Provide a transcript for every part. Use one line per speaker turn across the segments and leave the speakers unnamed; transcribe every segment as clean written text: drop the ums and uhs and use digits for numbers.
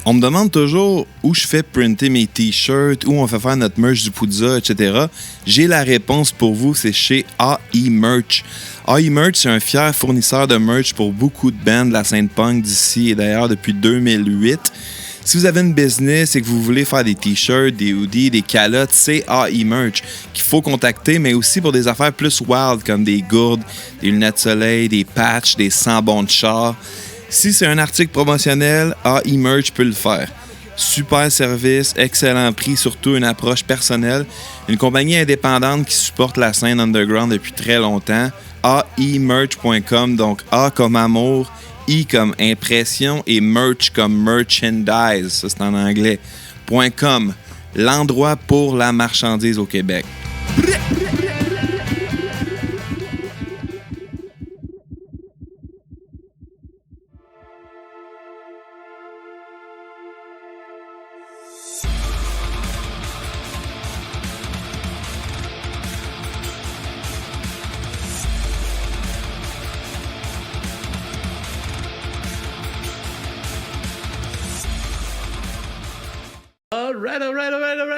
On me demande toujours où je fais printer mes t-shirts, où on fait faire notre merch du Poudza, etc. J'ai la réponse pour vous, c'est chez AI Merch. AI Merch, c'est un fier fournisseur de merch pour beaucoup de bands de la scène punk d'ici et d'ailleurs depuis 2008. Si vous avez une business et que vous voulez faire des t-shirts, des hoodies, des calottes, c'est AI Merch qu'il faut contacter, mais aussi pour des affaires plus wild comme des gourdes, des lunettes de soleil, des patchs, des sambons de char. Si c'est un article promotionnel, AI Merch peut le faire. Super service, excellent prix, surtout une approche personnelle. Une compagnie indépendante qui supporte la scène underground depuis très longtemps. aimerch.com, donc A comme amour, I comme impression et merch comme merchandise, ça c'est en anglais. .com, l'endroit pour la marchandise au Québec.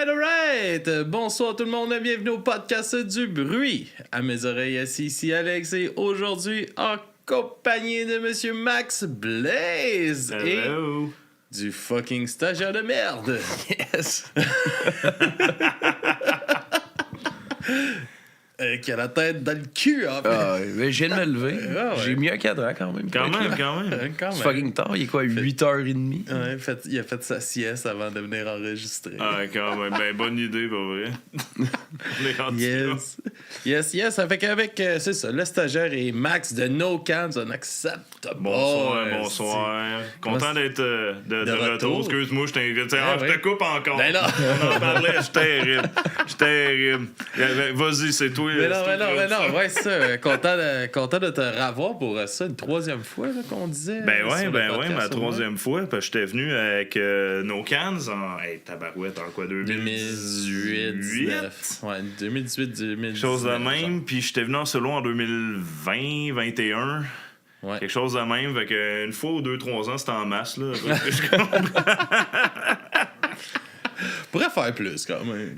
Alright. Bonsoir tout le monde, bienvenue au podcast du bruit. À mes oreilles, assis ici Alex et aujourd'hui en compagnie de Monsieur Max Blaze.
Hello.
Et du fucking stagiaire de merde.
Yes.
Qui a la tête dans le cul, en fait.
Mais je viens de me lever.
Ah ouais.
J'ai mis un cadran quand même.
Quand même.
Quand
C'est
même.
fucking tard, il est quoi, 8h30?
Ouais, il a fait sa sieste avant de venir enregistrer.
Ah, quand même. Ben, bonne idée, pas vrai. On est rendu là.
Yes. Ça fait qu'avec, c'est ça, le stagiaire et Max de No Cans, on accepte.
Bonsoir. Content d'être de retour. Excuse-moi, je te coupe encore.
Ben non.
On en parlait, je suis terrible. Vas-y, c'est toi.
Mais non, ouais, ça. Content de te revoir pour ça, une troisième fois là, qu'on disait.
Ben ouais,
podcast,
ma troisième fois, parce que j'étais venu avec No Cans en tabarouette, en quoi,
2018, 19. Ouais, 2018.
Quelque chose de même, puis j'étais venu en solo en 2020, 21.
Ouais.
Quelque chose de même, fait que une fois ou 2-3 ans, c'était en masse, là.
Pourrait faire plus, quand même.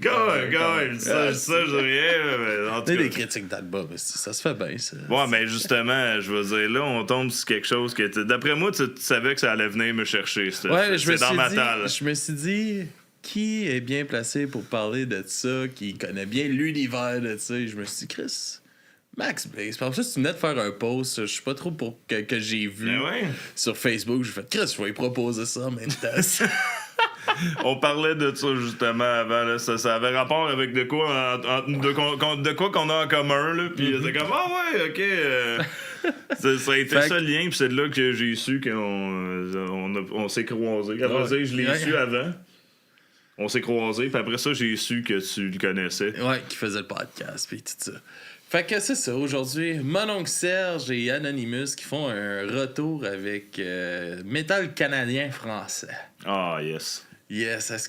Ça, je dis rien,
Tu sais, des critiques d'album, ça se fait bien, ça.
Ouais, mais justement, je veux dire, là, on tombe sur quelque chose que... D'après moi, tu savais que ça allait venir me chercher. C'est dans ma talle.
Je me suis dit, qui est bien placé pour parler de ça, qui connaît bien l'univers de ça? Et je me suis dit, Chris, Max Blaze. Par exemple, tu venais de faire un post, je sais pas trop pour que j'ai vu sur Facebook. J'ai fait, Chris, je vais lui proposer ça en même temps.
On parlait de ça justement avant, là. Ça avait rapport avec de quoi qu'on a en commun, là. Puis c'est comme, ça a été ça le lien, puis c'est de là que j'ai su qu'on s'est croisés. Après ça, je l'ai su avant. On s'est croisés, puis après ça, j'ai su que tu le connaissais.
Ouais, qui faisait le podcast, puis tout ça. Fait que c'est ça, aujourd'hui, mon oncle Serge et Anonymous qui font un retour avec métal canadien français.
Ah, yes.
Yes, est-ce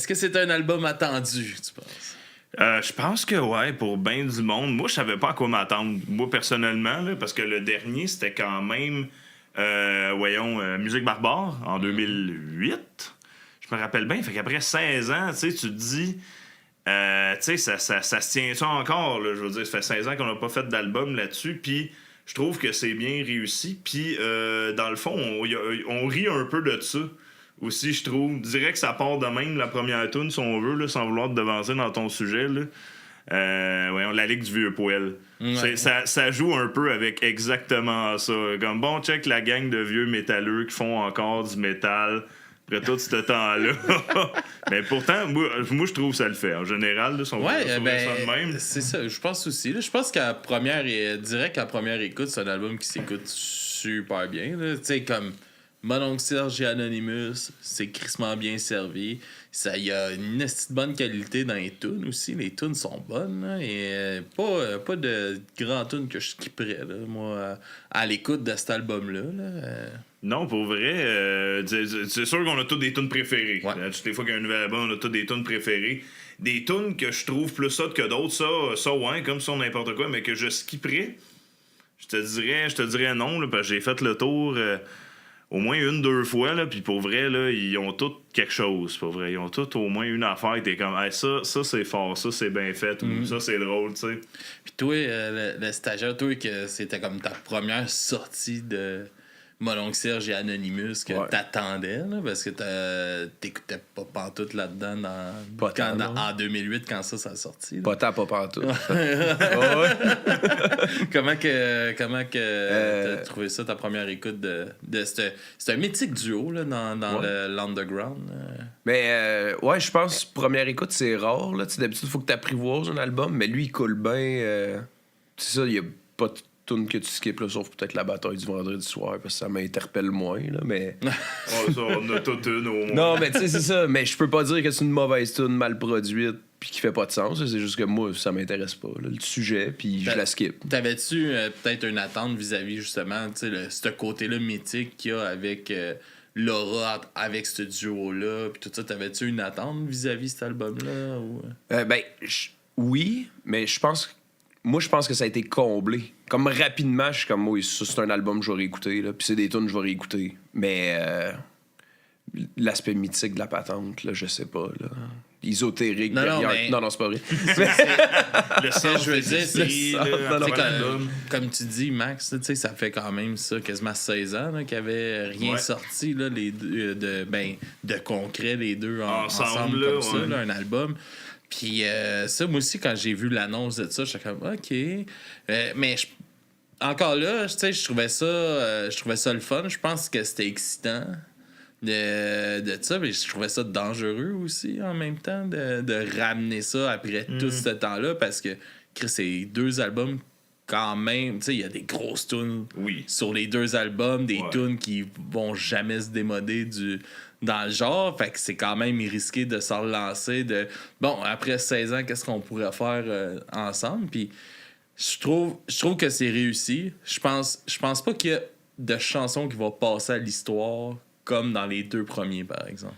que c'est un album attendu, tu penses?
Je pense que ouais, pour bien du monde. Moi, je savais pas à quoi m'attendre. Moi, personnellement, là, parce que le dernier, c'était quand même, Musique Barbare, en 2008. Je me rappelle bien. Fait qu'après 16 ans, tu sais, tu te dis... tu sais, ça se tient ça encore, là, je veux dire, ça fait 16 ans qu'on n'a pas fait d'album là-dessus, puis je trouve que c'est bien réussi, puis dans le fond, on rit un peu de ça, aussi, je trouve. Je dirais que ça part de même, la première tune si on veut, là, sans vouloir te devancer dans ton sujet, là. La Ligue du Vieux Poêle. Ouais. Ça joue un peu avec exactement ça. Comme, bon, check la gang de vieux métalleux qui font encore du métal après tout ce temps-là. Mais pourtant, moi, je trouve que ça le fait. En général, là, ça de même.
C'est ça, je pense aussi. Là, je pense qu'à première écoute, c'est un album qui s'écoute super bien. Tu sais, comme Mon oncle Serge et Anonymous, c'est crissement bien servi. Il y a une bonne qualité dans les tunes aussi. Les tunes sont bonnes. Là, et pas de grands tunes que je skipperais, là, moi, à l'écoute de cet album-là.
Non, pour vrai, c'est sûr qu'on a tous des tunes préférées.
Ouais.
Toutes les fois qu'il y a un nouvel album, on a tous des tunes préférées. Des tunes que je trouve plus hot que d'autres, ça ouais, comme ça n'importe quoi, mais que je skipperais, je te dirais non, là, parce que j'ai fait le tour... au moins 1-2 fois, là, puis pour vrai, là, ils ont tous quelque chose, pour vrai. Ils ont tous au moins une affaire, et t'es comme, hey, ça c'est fort, ça c'est bien fait, ou ça c'est drôle, tu sais.
Puis toi, le stagiaire, toi, que c'était comme ta première sortie de Mon oncle Serge et Anonymous que t'attendais, là, parce que t'écoutais pas pantoute là-dedans en 2008 quand ça a sorti. Là.
Pas tant, pas pantoute.
Comment que t'as trouvé ça, ta première écoute de c'est un mythique duo là, dans l'underground.
Mais ouais, je pense que première écoute, c'est rare. Là. D'habitude, il faut que tu apprivoises un album, mais lui, il coule bien. C'est ça, il n'y a pas de tune que tu skippes, là, sauf peut-être la bataille du vendredi soir, parce que ça m'interpelle moins. Là, mais...
ça, on a toute une au moins.
Non, mais tu sais, c'est ça. Mais je peux pas dire que c'est une mauvaise tune mal produite puis qui fait pas de sens. C'est juste que moi, ça m'intéresse pas, là, le sujet, puis je la skip.
T'avais-tu peut-être une attente vis-à-vis, justement, ce côté-là mythique qu'il y a avec l'aura, avec ce duo-là, puis tout ça? T'avais-tu une attente vis-à-vis cet album-là? Ou...
Oui, mais je pense que ça a été comblé. Comme rapidement, je suis comme, oui, ça, c'est un album que je vais réécouter, là, puis c'est des tunes que je vais réécouter. Mais l'aspect mythique de la patente, là, je sais pas, là. Ésotérique. Non, c'est pas vrai.
Le sens,
je veux dire,
c'est
comme tu dis, Max, ça fait quand même ça quasiment 16 ans qu'il n'y avait rien sorti là, les deux, de concret, les deux ensemble comme ça, là, un album. Puis ça, moi aussi, quand j'ai vu l'annonce de ça, j'étais comme, OK. Mais encore là, je trouvais ça le fun. Je pense que c'était excitant de ça, mais je trouvais ça dangereux aussi en même temps de ramener ça après tout ce temps-là, parce que c'est 2 albums quand même, tu sais, il y a des grosses tunes sur les 2 albums, des tunes qui vont jamais se démoder dans le genre, fait que c'est quand même risqué de s'en relancer après 16 ans, qu'est-ce qu'on pourrait faire ensemble, puis je trouve que c'est réussi. Je pense pas qu'il y a de chansons qui vont passer à l'histoire comme dans les 2 premiers, par exemple.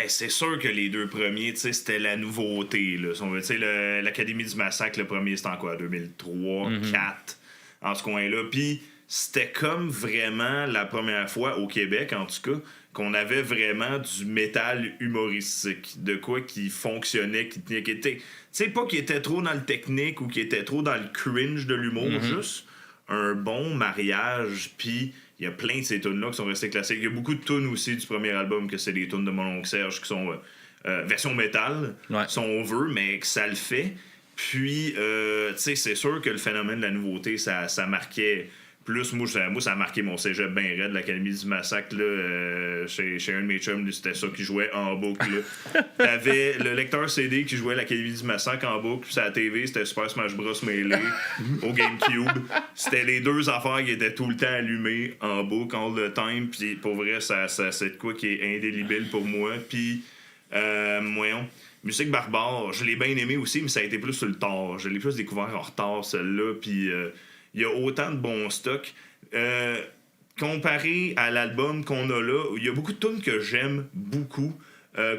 C'est sûr que les 2 premiers, tu sais, c'était la nouveauté, là. Si on veut, tu sais, l'Académie du Massacre, le premier, c'était en quoi, 2003, 2004, en ce coin-là. Puis c'était comme vraiment la première fois au Québec, en tout cas, qu'on avait vraiment du métal humoristique, de quoi qui fonctionnait, qui était... Tu sais, pas qui était trop dans le technique ou qui était trop dans le cringe de l'humour, juste un bon mariage, puis... Il y a plein de ces tunes-là qui sont restées classiques. Il y a beaucoup de tunes aussi du premier album que c'est des tunes de Mon oncle Serge qui sont version métal, si on veut, mais que ça le fait. Puis, tu sais, c'est sûr que le phénomène de la nouveauté, ça marquait plus. Moi, ça a marqué mon cégep bien raide, l'Académie du Massacre. Là, chez un de mes chums, c'était ça qui jouait en boucle. T'avais le lecteur CD qui jouait l'Académie du Massacre en boucle. Puis à la TV, c'était Super Smash Bros. Melee au GameCube. C'était les 2 affaires qui étaient tout le temps allumées en boucle, all the time. Puis pour vrai, ça c'est de quoi qui est indélébile pour moi. Puis, voyons. Musique Barbare, je l'ai bien aimé aussi, mais ça a été plus sur le tard. Je l'ai plus découvert en retard, celle-là. Puis il y a autant de bons stocks. Comparé à l'album qu'on a là, il y a beaucoup de tunes que j'aime beaucoup.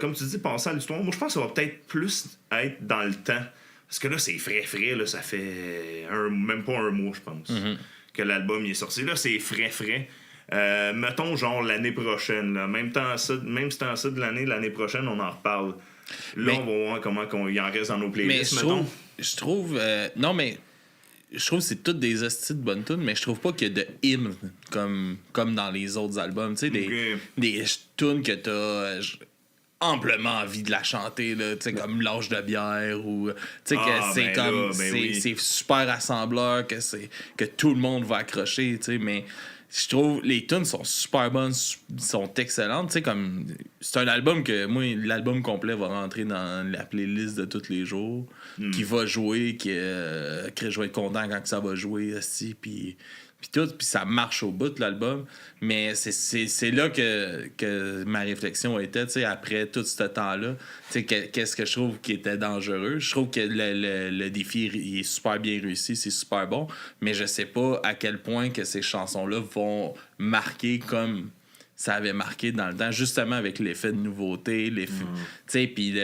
Comme tu dis, penser à l'histoire, moi je pense que ça va peut-être plus être dans le temps. Parce que là, c'est frais, là, ça fait même pas un mois, je pense, que l'album il est sorti. Là, c'est frais. Mettons, genre, l'année prochaine. Là. Même ce temps-ci de l'année prochaine, on en reparle. Là, on va voir comment il en reste dans nos playlists, mettons.
Je trouve... non, mais... Je trouve que c'est toutes des hosties de bonnes tunes, mais je trouve pas qu'il y a de hymnes comme dans les autres albums. Tu sais, des tunes que t'as amplement envie de la chanter, là, tu sais, comme L'Âge de bière, ou tu sais, que c'est comme. C'est super rassembleur, que tout le monde va accrocher, tu sais, mais. Je trouve les tunes sont super bonnes, sont excellentes, tu sais, comme c'est un album que moi l'album complet va rentrer dans la playlist de tous les jours, qui va jouer, que je vais être content quand ça va jouer aussi, puis tout, puis ça marche au bout de l'album, mais c'est là que ma réflexion était, tu sais, après tout ce temps-là, tu sais, qu'est-ce que je trouve qui était dangereux. Je trouve que le défi il est super bien réussi, c'est super bon, mais je sais pas à quel point que ces chansons-là vont marquer comme ça avait marqué dans le temps, justement avec l'effet de nouveauté, tu sais, puis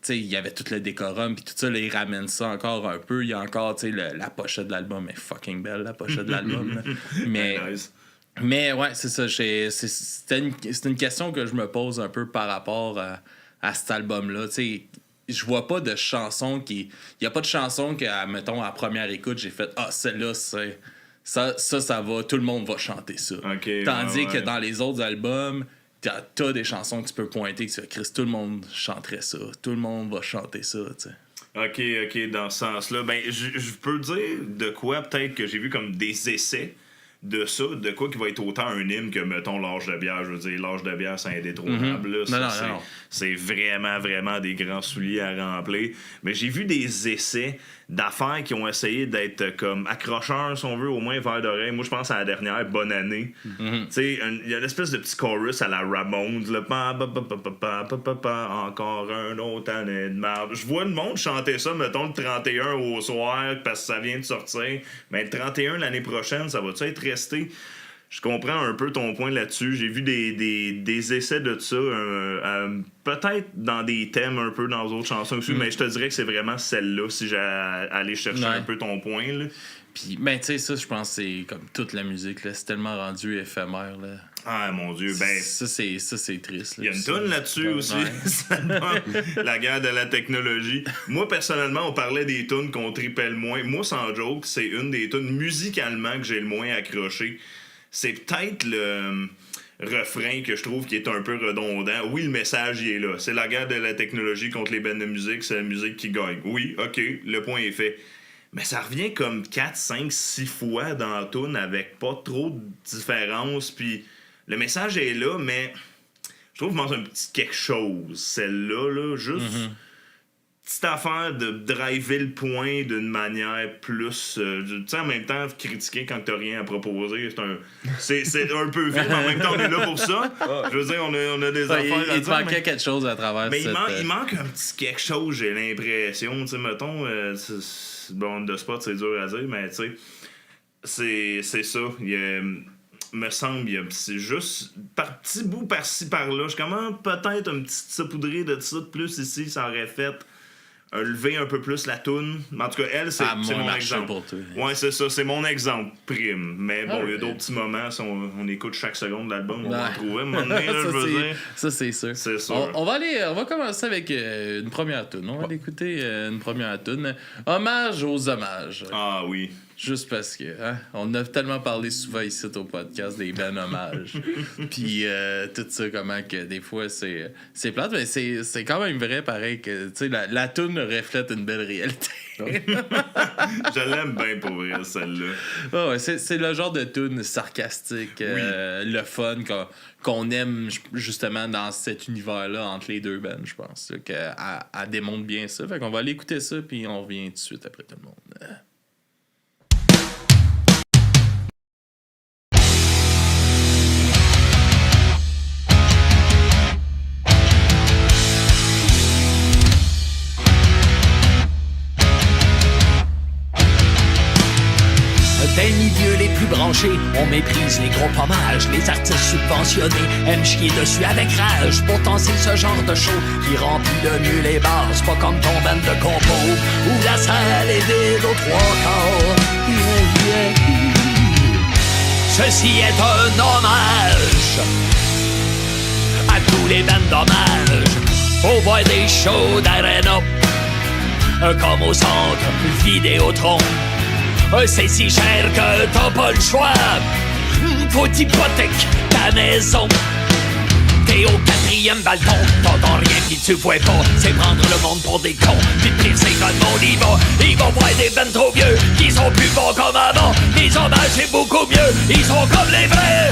il y avait tout le décorum puis tout ça, là, ils ramènent ça encore un peu. Il y a encore, la pochette de l'album est fucking belle, la pochette de l'album. Là. Mais ouais, c'est ça. C'est une question que je me pose un peu par rapport à cet album-là. Je vois pas de chanson qui... Il y a pas de chanson que, mettons, à première écoute, j'ai fait « Ah, celle-là, c'est... Ça va, tout le monde va chanter ça. » Tandis que dans les autres albums... T'as des chansons que tu peux pointer que Chris, tout le monde chanterait ça. Tout le monde va chanter ça, tu sais.
OK, dans ce sens-là. Ben, je peux dire de quoi peut-être que j'ai vu comme des essais de ça, de quoi qui va être autant un hymne que, mettons, l'âge de bière. Je veux dire, l'âge de bière, c'est indétrônable. Là.
Non.
C'est vraiment, vraiment des grands souliers à remplir. Mais j'ai vu des essais d'affaires qui ont essayé d'être comme accrocheurs, si on veut, au moins vers d'oreille. Moi, je pense à la dernière, Bonne année. Tu sais, il y a une espèce de petit chorus à la Ramones. Là, encore un autre année de merde. Je vois le monde chanter ça, mettons, le 31 au soir, parce que ça vient de sortir. Mais le 31 l'année prochaine, ça va-tu être resté? Je comprends un peu ton point là-dessus. J'ai vu des essais de ça, peut-être dans des thèmes un peu dans d'autres chansons aussi, mais je te dirais que c'est vraiment celle-là, si j'ai aller chercher un peu ton point. Là.
Puis, ben, tu sais, ça, je pense que c'est comme toute la musique, là, c'est tellement rendu éphémère. Là.
Ah, mon Dieu, ben...
Ça, c'est triste. Là,
il y a une toune là-dessus aussi. La guerre de la technologie. Moi, personnellement, on parlait des tunes qu'on tripait le moins. Moi, sans joke, c'est une des tunes musicalement que j'ai le moins accroché. C'est peut-être le refrain que je trouve qui est un peu redondant. Oui, le message, il est là. C'est la guerre de la technologie contre les bandes de musique. C'est la musique qui gagne. Oui, OK, le point est fait. Mais ça revient comme 4, 5, 6 fois dans la toune avec pas trop de différence. Puis le message est là, mais je trouve qu'il manque un petit quelque chose. Celle-là, là, juste... petite affaire de driver le point d'une manière plus... tu sais, en même temps, critiquer quand t'as rien à proposer, c'est un peu vite, mais en même temps, on est là pour ça. Je veux dire, on a des affaires à
il
dire.
Manquait quelque chose à travers
mais il manque un petit quelque chose, j'ai l'impression. Tu sais, mettons, bon, de spot, c'est dur à dire, mais tu sais, c'est ça. Me semble, c'est juste par petits bouts par-ci, par-là. Je commence peut-être un petit saupoudré de ça de plus ici, ça aurait fait... lever un peu plus la toune. En tout cas, elle, c'est mon exemple.
Pour toi.
Ouais, c'est ça, c'est mon exemple prime. Mais bon, il y a d'autres petits moments, si on écoute chaque seconde de l'album, on va en trouver. À un moment donné, là, je veux dire.
Ça, c'est sûr.
C'est sûr.
On va commencer avec une première toune. On va écouter une première toune. Hommage aux hommages.
Ah oui.
Juste parce que on a tellement parlé souvent ici au podcast des bands hommages. Puis tout ça, comment que des fois c'est plate, mais c'est quand même vrai pareil que la toune reflète une belle réalité.
Je l'aime bien pour vrai, celle-là.
Oh, ouais, c'est le genre de toune sarcastique, le fun qu'on aime justement dans cet univers-là entre les deux bands, je pense. Qu'elle démontre bien ça. Fait qu'on va aller écouter ça, puis on revient tout de suite après tout le monde.
Des milieux les plus branchés, on méprise les gros pommages. Les artistes subventionnés aiment chier dessus avec rage. Pourtant c'est ce genre de show qui remplit le mieux les bars. C'est pas comme ton band de compo où la salle est vide aux 3 quarts. Ceci est un hommage à tous les bands d'hommage. Faut voir des shows d'arena comme au centre Vidéotron. C'est si cher que t'as pas le choix. Faut hypothèque ta maison. T'es au 4e balcon, t'entends rien pis tu vois pas. C'est prendre le monde pour des cons. Pis pire c'est quand le monde y va. Ils vont voir des bands trop vieux qui sont plus bons comme avant. Les hommages c'est beaucoup mieux. Ils sont comme les vrais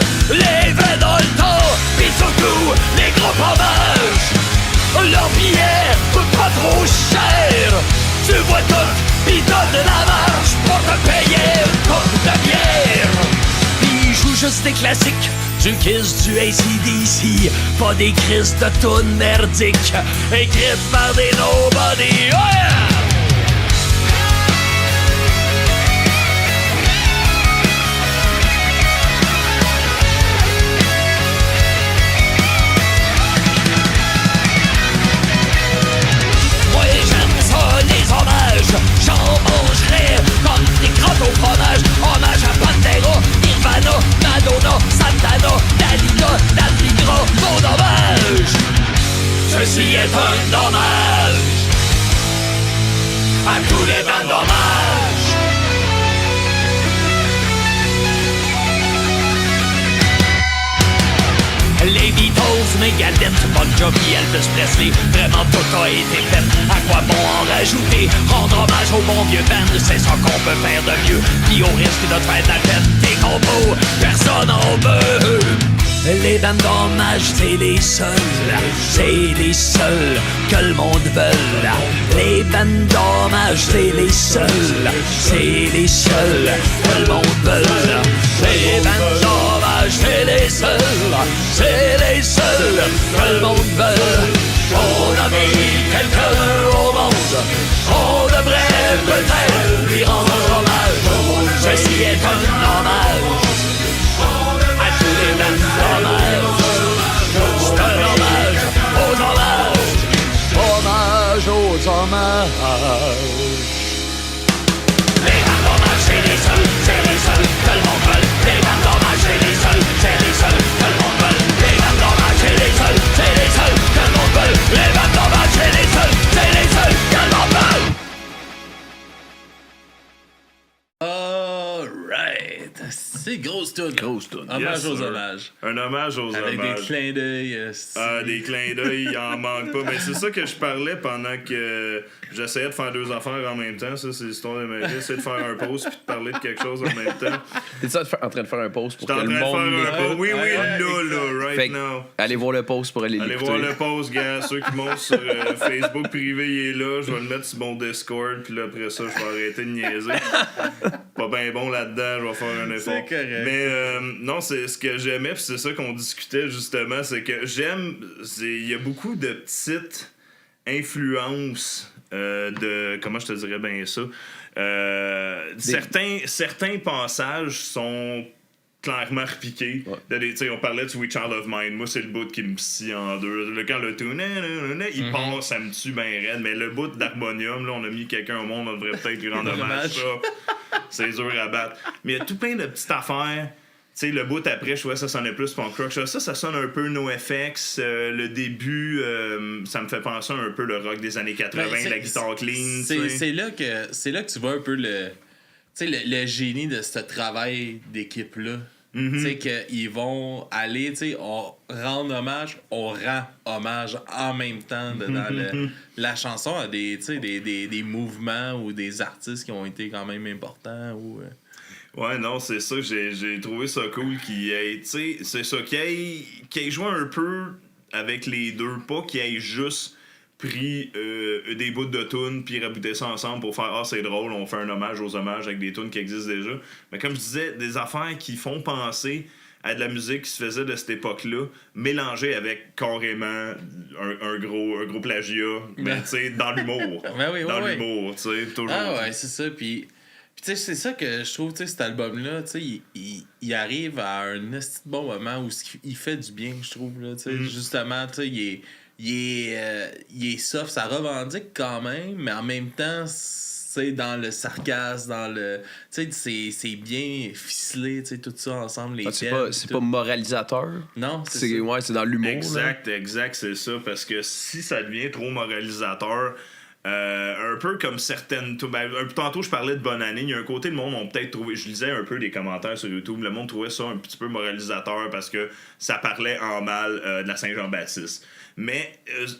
dans le temps. Pis surtout les gros hommages. Leur billet coûte pas trop cher. Tu vois tout, pis donne de la marge pour te payer une coupe de bière. Pis ils jouent juste des classiques, du Kiss, du AC/DC. Pas des crises de tunes merdiques, écrites par des nobody. Oh yeah! Galine, Bon Jovi, Elvis Presley, vraiment tout a été fait. À quoi bon en rajouter? Rendre hommage au bon vieux band, c'est ça qu'on peut faire de mieux. Puis au risque de te faire de la peine, tes compos, personne en veut. Les bandes d'hommage, c'est les seuls que le monde veut. Les bandes d'hommage, c'est les seuls que le monde veut. Les bandes d'hommage, c'est les seuls que le monde veut. On a mis quelqu'un au monde, on devrait peut-être lui rendre hommage. Ceci est un hommage à tous les bandes d'hommage. C'est un hommage aux hommages, hommage aux hommages. Les bandes d'hommage, c'est les seuls que le monde veut. Les bandes d'hommage, c'est les seuls que le monde veut. Les bandes d'hommage, c'est les seuls que le monde veut. Les bandes d'hommage, c'est les seuls que le monde veut.
Alright. C'est grosse tune.
Grosse tune.
Hommage
Yes,
aux
sir.
hommages.
Un hommage aux
Avec
hommages.
des clins d'œil.
Des clins d'œil, il en manque pas. Mais c'est ça que je parlais pendant que j'essayais de faire deux affaires en même temps. Ça, c'est l'histoire de ma vie. J'essayais de faire un pause puis de parler de quelque chose en même temps.
T'es-tu en train de faire un post pour
J'étais
que
en
le
train de
monde...
faire un pause. Oui,
Ouais,
là,
Fait
right
que,
now.
allez voir le post pour aller
Allez
l'écouter.
voir le post, gars. Ceux qui montent sur Facebook privé, il est là. Je vais le mettre sur mon Discord. Puis là, après ça, je vais arrêter de niaiser. Pas bien bon là-dedans. Je vais faire un effort.
C'est correct.
Mais non, c'est ce que j'aimais. Puis c'est ça qu'on discutait justement. C'est que il y a beaucoup de petites influences de... Comment je te dirais bien ça? Certains passages sont clairement repiqués. Ouais. On parlait de Sweet Child of Mine. Moi, c'est le bout qui me scie en deux. Quand le tout, il passe, ça me tue bien raide. Mais le bout d'Harmonium, là, on a mis quelqu'un au monde, on devrait peut-être lui rendre hommage. Ça, c'est dur à battre. Mais il y a tout plein de petites affaires. Tu sais, le bout après, je trouvais ça sonnait plus punk rock. Ça sonne un peu NoFX. Le début, ça me fait penser un peu le rock des années 80, la guitare clean.
C'est là que tu vois un peu le génie de ce travail d'équipe-là. Tu sais, qu'ils vont aller, tu sais, on rend hommage en même temps dans la chanson à des mouvements ou des artistes qui ont été quand même importants.
Ouais, non, c'est ça. J'ai trouvé ça cool qu'il ait, tu sais, c'est ça, qu'il ait joué un peu avec les deux, pas qu'il ait juste pris des bouts de tunes puis rabouté ça ensemble pour faire « Ah, c'est drôle, on fait un hommage aux hommages avec des tunes qui existent déjà. » Mais comme je disais, des affaires qui font penser à de la musique qui se faisait de cette époque-là, mélangée avec carrément un gros plagiat, mais tu sais, dans l'humour. Dans l'humour, tu sais, toujours.
Ah ouais, c'est ça, puis tu sais, c'est ça que je trouve, tu sais, cet album-là, tu sais, il arrive à un esti de bon moment où il fait du bien, je trouve, là, tu sais, justement, tu sais, il est soft, ça revendique quand même, mais en même temps, c'est dans le sarcasme, dans le... Tu sais, c'est bien ficelé, tu sais, tout ça ensemble, les thèmes.
C'est pas moralisateur?
Non, c'est ça.
Ouais, c'est dans l'humour.
Exact, c'est ça, parce que si ça devient trop moralisateur... un peu comme certaines... tantôt, je parlais de Bonne Année. Il y a un côté, le monde ont peut-être trouvé... Je lisais un peu des commentaires sur YouTube. Le monde trouvait ça un petit peu moralisateur parce que ça parlait en mal de la Saint-Jean-Baptiste. Mais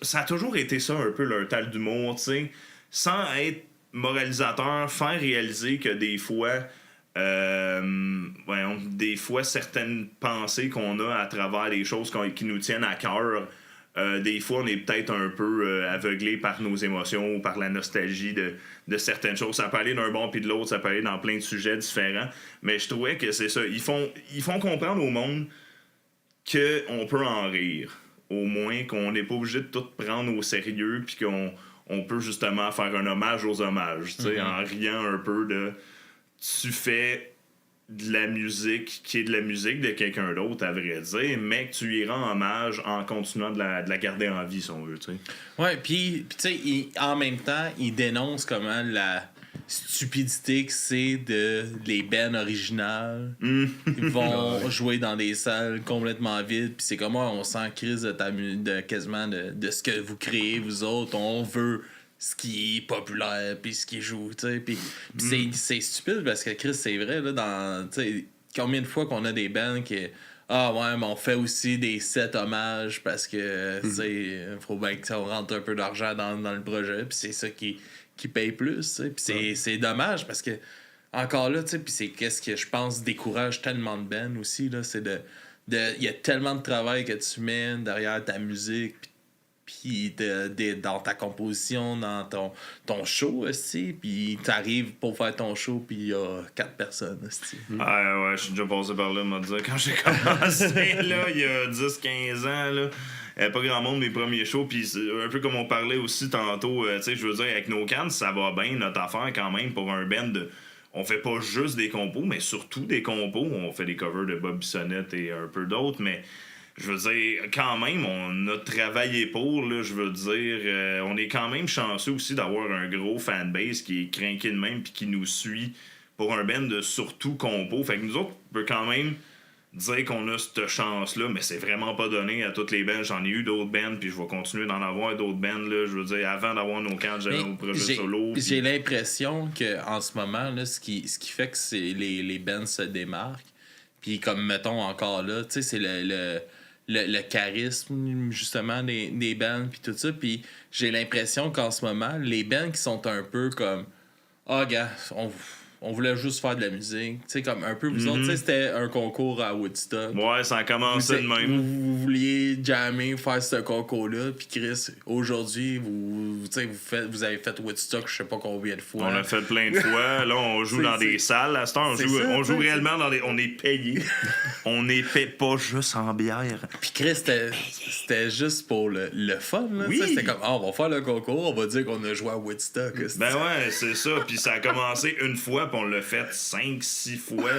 ça a toujours été ça, un peu, leur tal d'humour, tu sais. Sans être moralisateur, faire réaliser que des fois... des fois, certaines pensées qu'on a à travers les choses qui nous tiennent à cœur... des fois, on est peut-être un peu aveuglé par nos émotions ou par la nostalgie de certaines choses. Ça peut aller d'un bon puis de l'autre, ça peut aller dans plein de sujets différents. Mais je trouvais que c'est ça. Ils font comprendre au monde qu'on peut en rire. Au moins, qu'on n'est pas obligé de tout prendre au sérieux puis qu'on peut justement faire un hommage aux hommages. En riant un peu de... Tu fais... de la musique qui est de la musique de quelqu'un d'autre, à vrai dire, mais que tu lui rends hommage en continuant de la garder en vie, si on veut, tu sais.
Ouais, puis tu sais, en même temps, il dénonce comment la stupidité que c'est les bands originales. Ils vont jouer dans des salles complètement vides, puis c'est comme on sent crise quasiment de ce que vous créez, vous autres. On veut ce qui est populaire, puis ce qui joue, tu sais. Puis c'est stupide parce que Chris, c'est vrai, là, dans, tu sais, combien de fois qu'on a des bands qui... ah ouais, mais on fait aussi des sets hommages parce que, tu sais, faut bien que ça rentre un peu d'argent dans le projet, puis c'est ça qui paye plus, tu sais. Puis c'est dommage parce que, encore là, tu sais, puis c'est qu'est-ce que je pense décourage tellement de bands aussi, là, c'est il y a tellement de travail que tu mets derrière ta musique, puis dans ta composition, dans ton show aussi, puis t'arrives pour faire ton show, puis il y a 4 personnes aussi.
Ah ouais, je suis déjà passé par là, m'a dit. Quand j'ai commencé, là, il y a 10-15 ans, là, il n'y avait pas grand monde mes premiers shows, puis un peu comme on parlait aussi tantôt, tu sais, je veux dire, avec nos cannes, ça va bien, notre affaire quand même, pour un band on fait pas juste des compos, mais surtout des compos. On fait des covers de Bob Bissonnette et un peu d'autres, mais je veux dire, quand même, on a travaillé pour, là, je veux dire, on est quand même chanceux aussi d'avoir un gros fanbase qui est craqué de même puis qui nous suit pour un band de surtout compo. Fait que nous autres, on peut quand même dire qu'on a cette chance-là, mais c'est vraiment pas donné à toutes les bands. J'en ai eu d'autres bands, puis je vais continuer d'en avoir d'autres bands, là. Je veux dire, avant d'avoir nos camps, j'avais nos projets solo. Puis...
J'ai l'impression qu'en ce moment, là, ce qui fait que les bands se démarquent, puis comme, mettons, encore là, tu sais, c'est le charisme, justement, des bands, puis tout ça. Puis j'ai l'impression qu'en ce moment, les bands qui sont un peu comme « Ah, gars, on voulait juste faire de la musique. » Tu sais, comme un peu, vous autres, tu sais, c'était un concours à Woodstock.
Ouais, ça a commencé de même.
Vous vouliez jammer, faire ce concours-là, puis Chris, aujourd'hui, vous avez fait Woodstock, je sais pas combien de fois.
On a fait plein de fois. Là, on joue dans des salles. À cette heure, on joue réellement dans des... On est payé. On est payé pas juste en bière.
Puis Chris, c'était juste pour le fun, là.
Oui.
C'était comme, on va faire le concours, on va dire qu'on a joué à Woodstock.
Ben ouais, c'est ça. Puis ça a commencé une fois, puis on l'a fait 5-6 fois.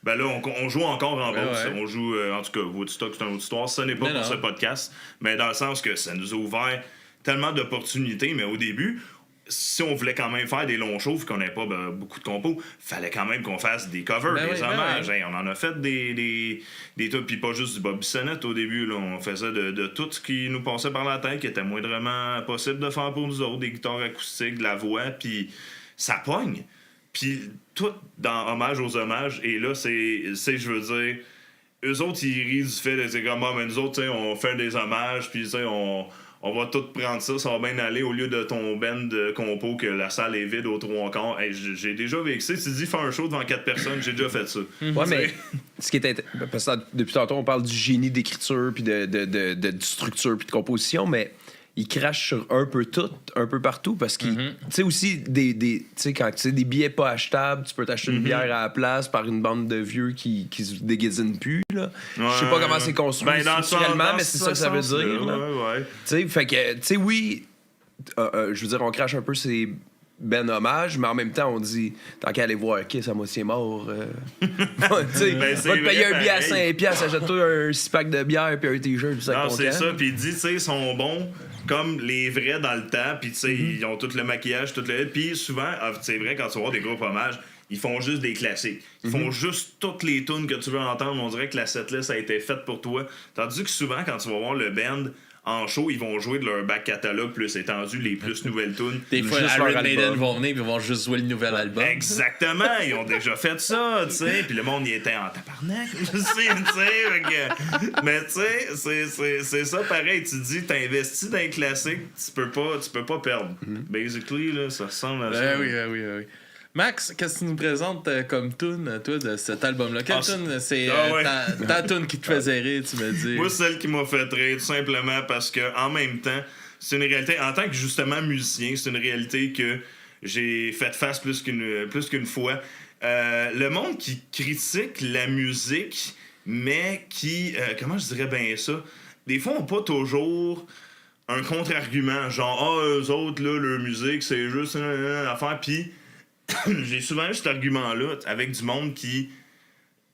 Ben là, on joue encore en bourse.
Ouais.
On joue, en tout cas, Woodstock, c'est une autre histoire. Ce n'est pas pour ce podcast, mais dans le sens que ça nous a ouvert tellement d'opportunités. Mais au début, si on voulait quand même faire des longs shows, vu qu'on n'avait pas beaucoup de compos, fallait quand même qu'on fasse des covers, des hommages. Hey, on en a fait des trucs, puis pas juste du Bob Bissonnette au début. Là. On faisait de tout ce qui nous passait par la tête, qui était moindrement possible de faire pour nous autres, des guitares acoustiques, de la voix, puis ça pogne. Puis tout dans hommage aux hommages, et là, c'est je veux dire, eux autres, ils rient du fait de c'est comme, mais nous autres, on fait des hommages, puis on va tout prendre ça va bien aller au lieu de ton band de compo que la salle est vide au 3/4. Hey, j'ai déjà vécu ça. Tu dis faire un show devant 4 personnes, j'ai déjà fait ça.
Ouais, mais ce qui était. Parce que depuis tantôt, on parle du génie d'écriture, puis de structure, puis de composition, mais il crache sur un peu tout, un peu partout, parce qu'il. Tu sais, aussi, tu sais, quand tu sais des billets pas achetables, tu peux t'acheter une bière à la place par une bande de vieux qui se déguisinent plus, là. Je sais pas comment c'est construit structurellement, mais c'est ça que ça veut dire.
Ouais.
Tu sais, fait que, tu sais, oui, je veux dire, on crache un peu ces ben hommages, mais en même temps, on dit, tant qu'à aller voir Kiss à moitié mort, tu sais, va te payer un billet à 5$, achète-toi un 6-pack de bière puis un t-shirt, puis ça.
Non, c'est ça, puis il dit, tu sais, ils sont bons comme les vrais dans le temps, puis tu sais, ils ont tout le maquillage, tout le... Puis souvent, c'est vrai, quand tu vas voir des groupes hommages, ils font juste des classiques. Ils font juste toutes les tunes que tu veux entendre. On dirait que la setlist a été faite pour toi. Tandis que souvent, quand tu vas voir le band en show, ils vont jouer de leur back catalogue plus étendu, les plus nouvelles tunes.
Des fois, Iron Maiden vont venir et vont juste jouer le nouvel album.
Exactement, ils ont déjà fait ça, tu sais. Puis le monde y était en tabarnak, tu sais. Mais tu sais, c'est ça pareil. Tu dis, t'investis dans les classiques, tu peux pas perdre. Basically, là, ça ressemble à ça.
Oui. Max, qu'est-ce que tu nous présentes comme tune, toi, de cet album-là? Quelle tune c'est ta tune qui te faisait rire, tu me dis?
Moi, celle qui m'a fait rire, tout simplement parce que en même temps, c'est une réalité. En tant que justement musicien, c'est une réalité que j'ai fait face plus qu'une fois. Le monde qui critique la musique, mais qui, comment je dirais bien ça? Des fois, on n'a pas toujours un contre-argument, genre, eux autres, là, leur musique, c'est juste une affaire, puis j'ai souvent eu cet argument-là avec du monde qui,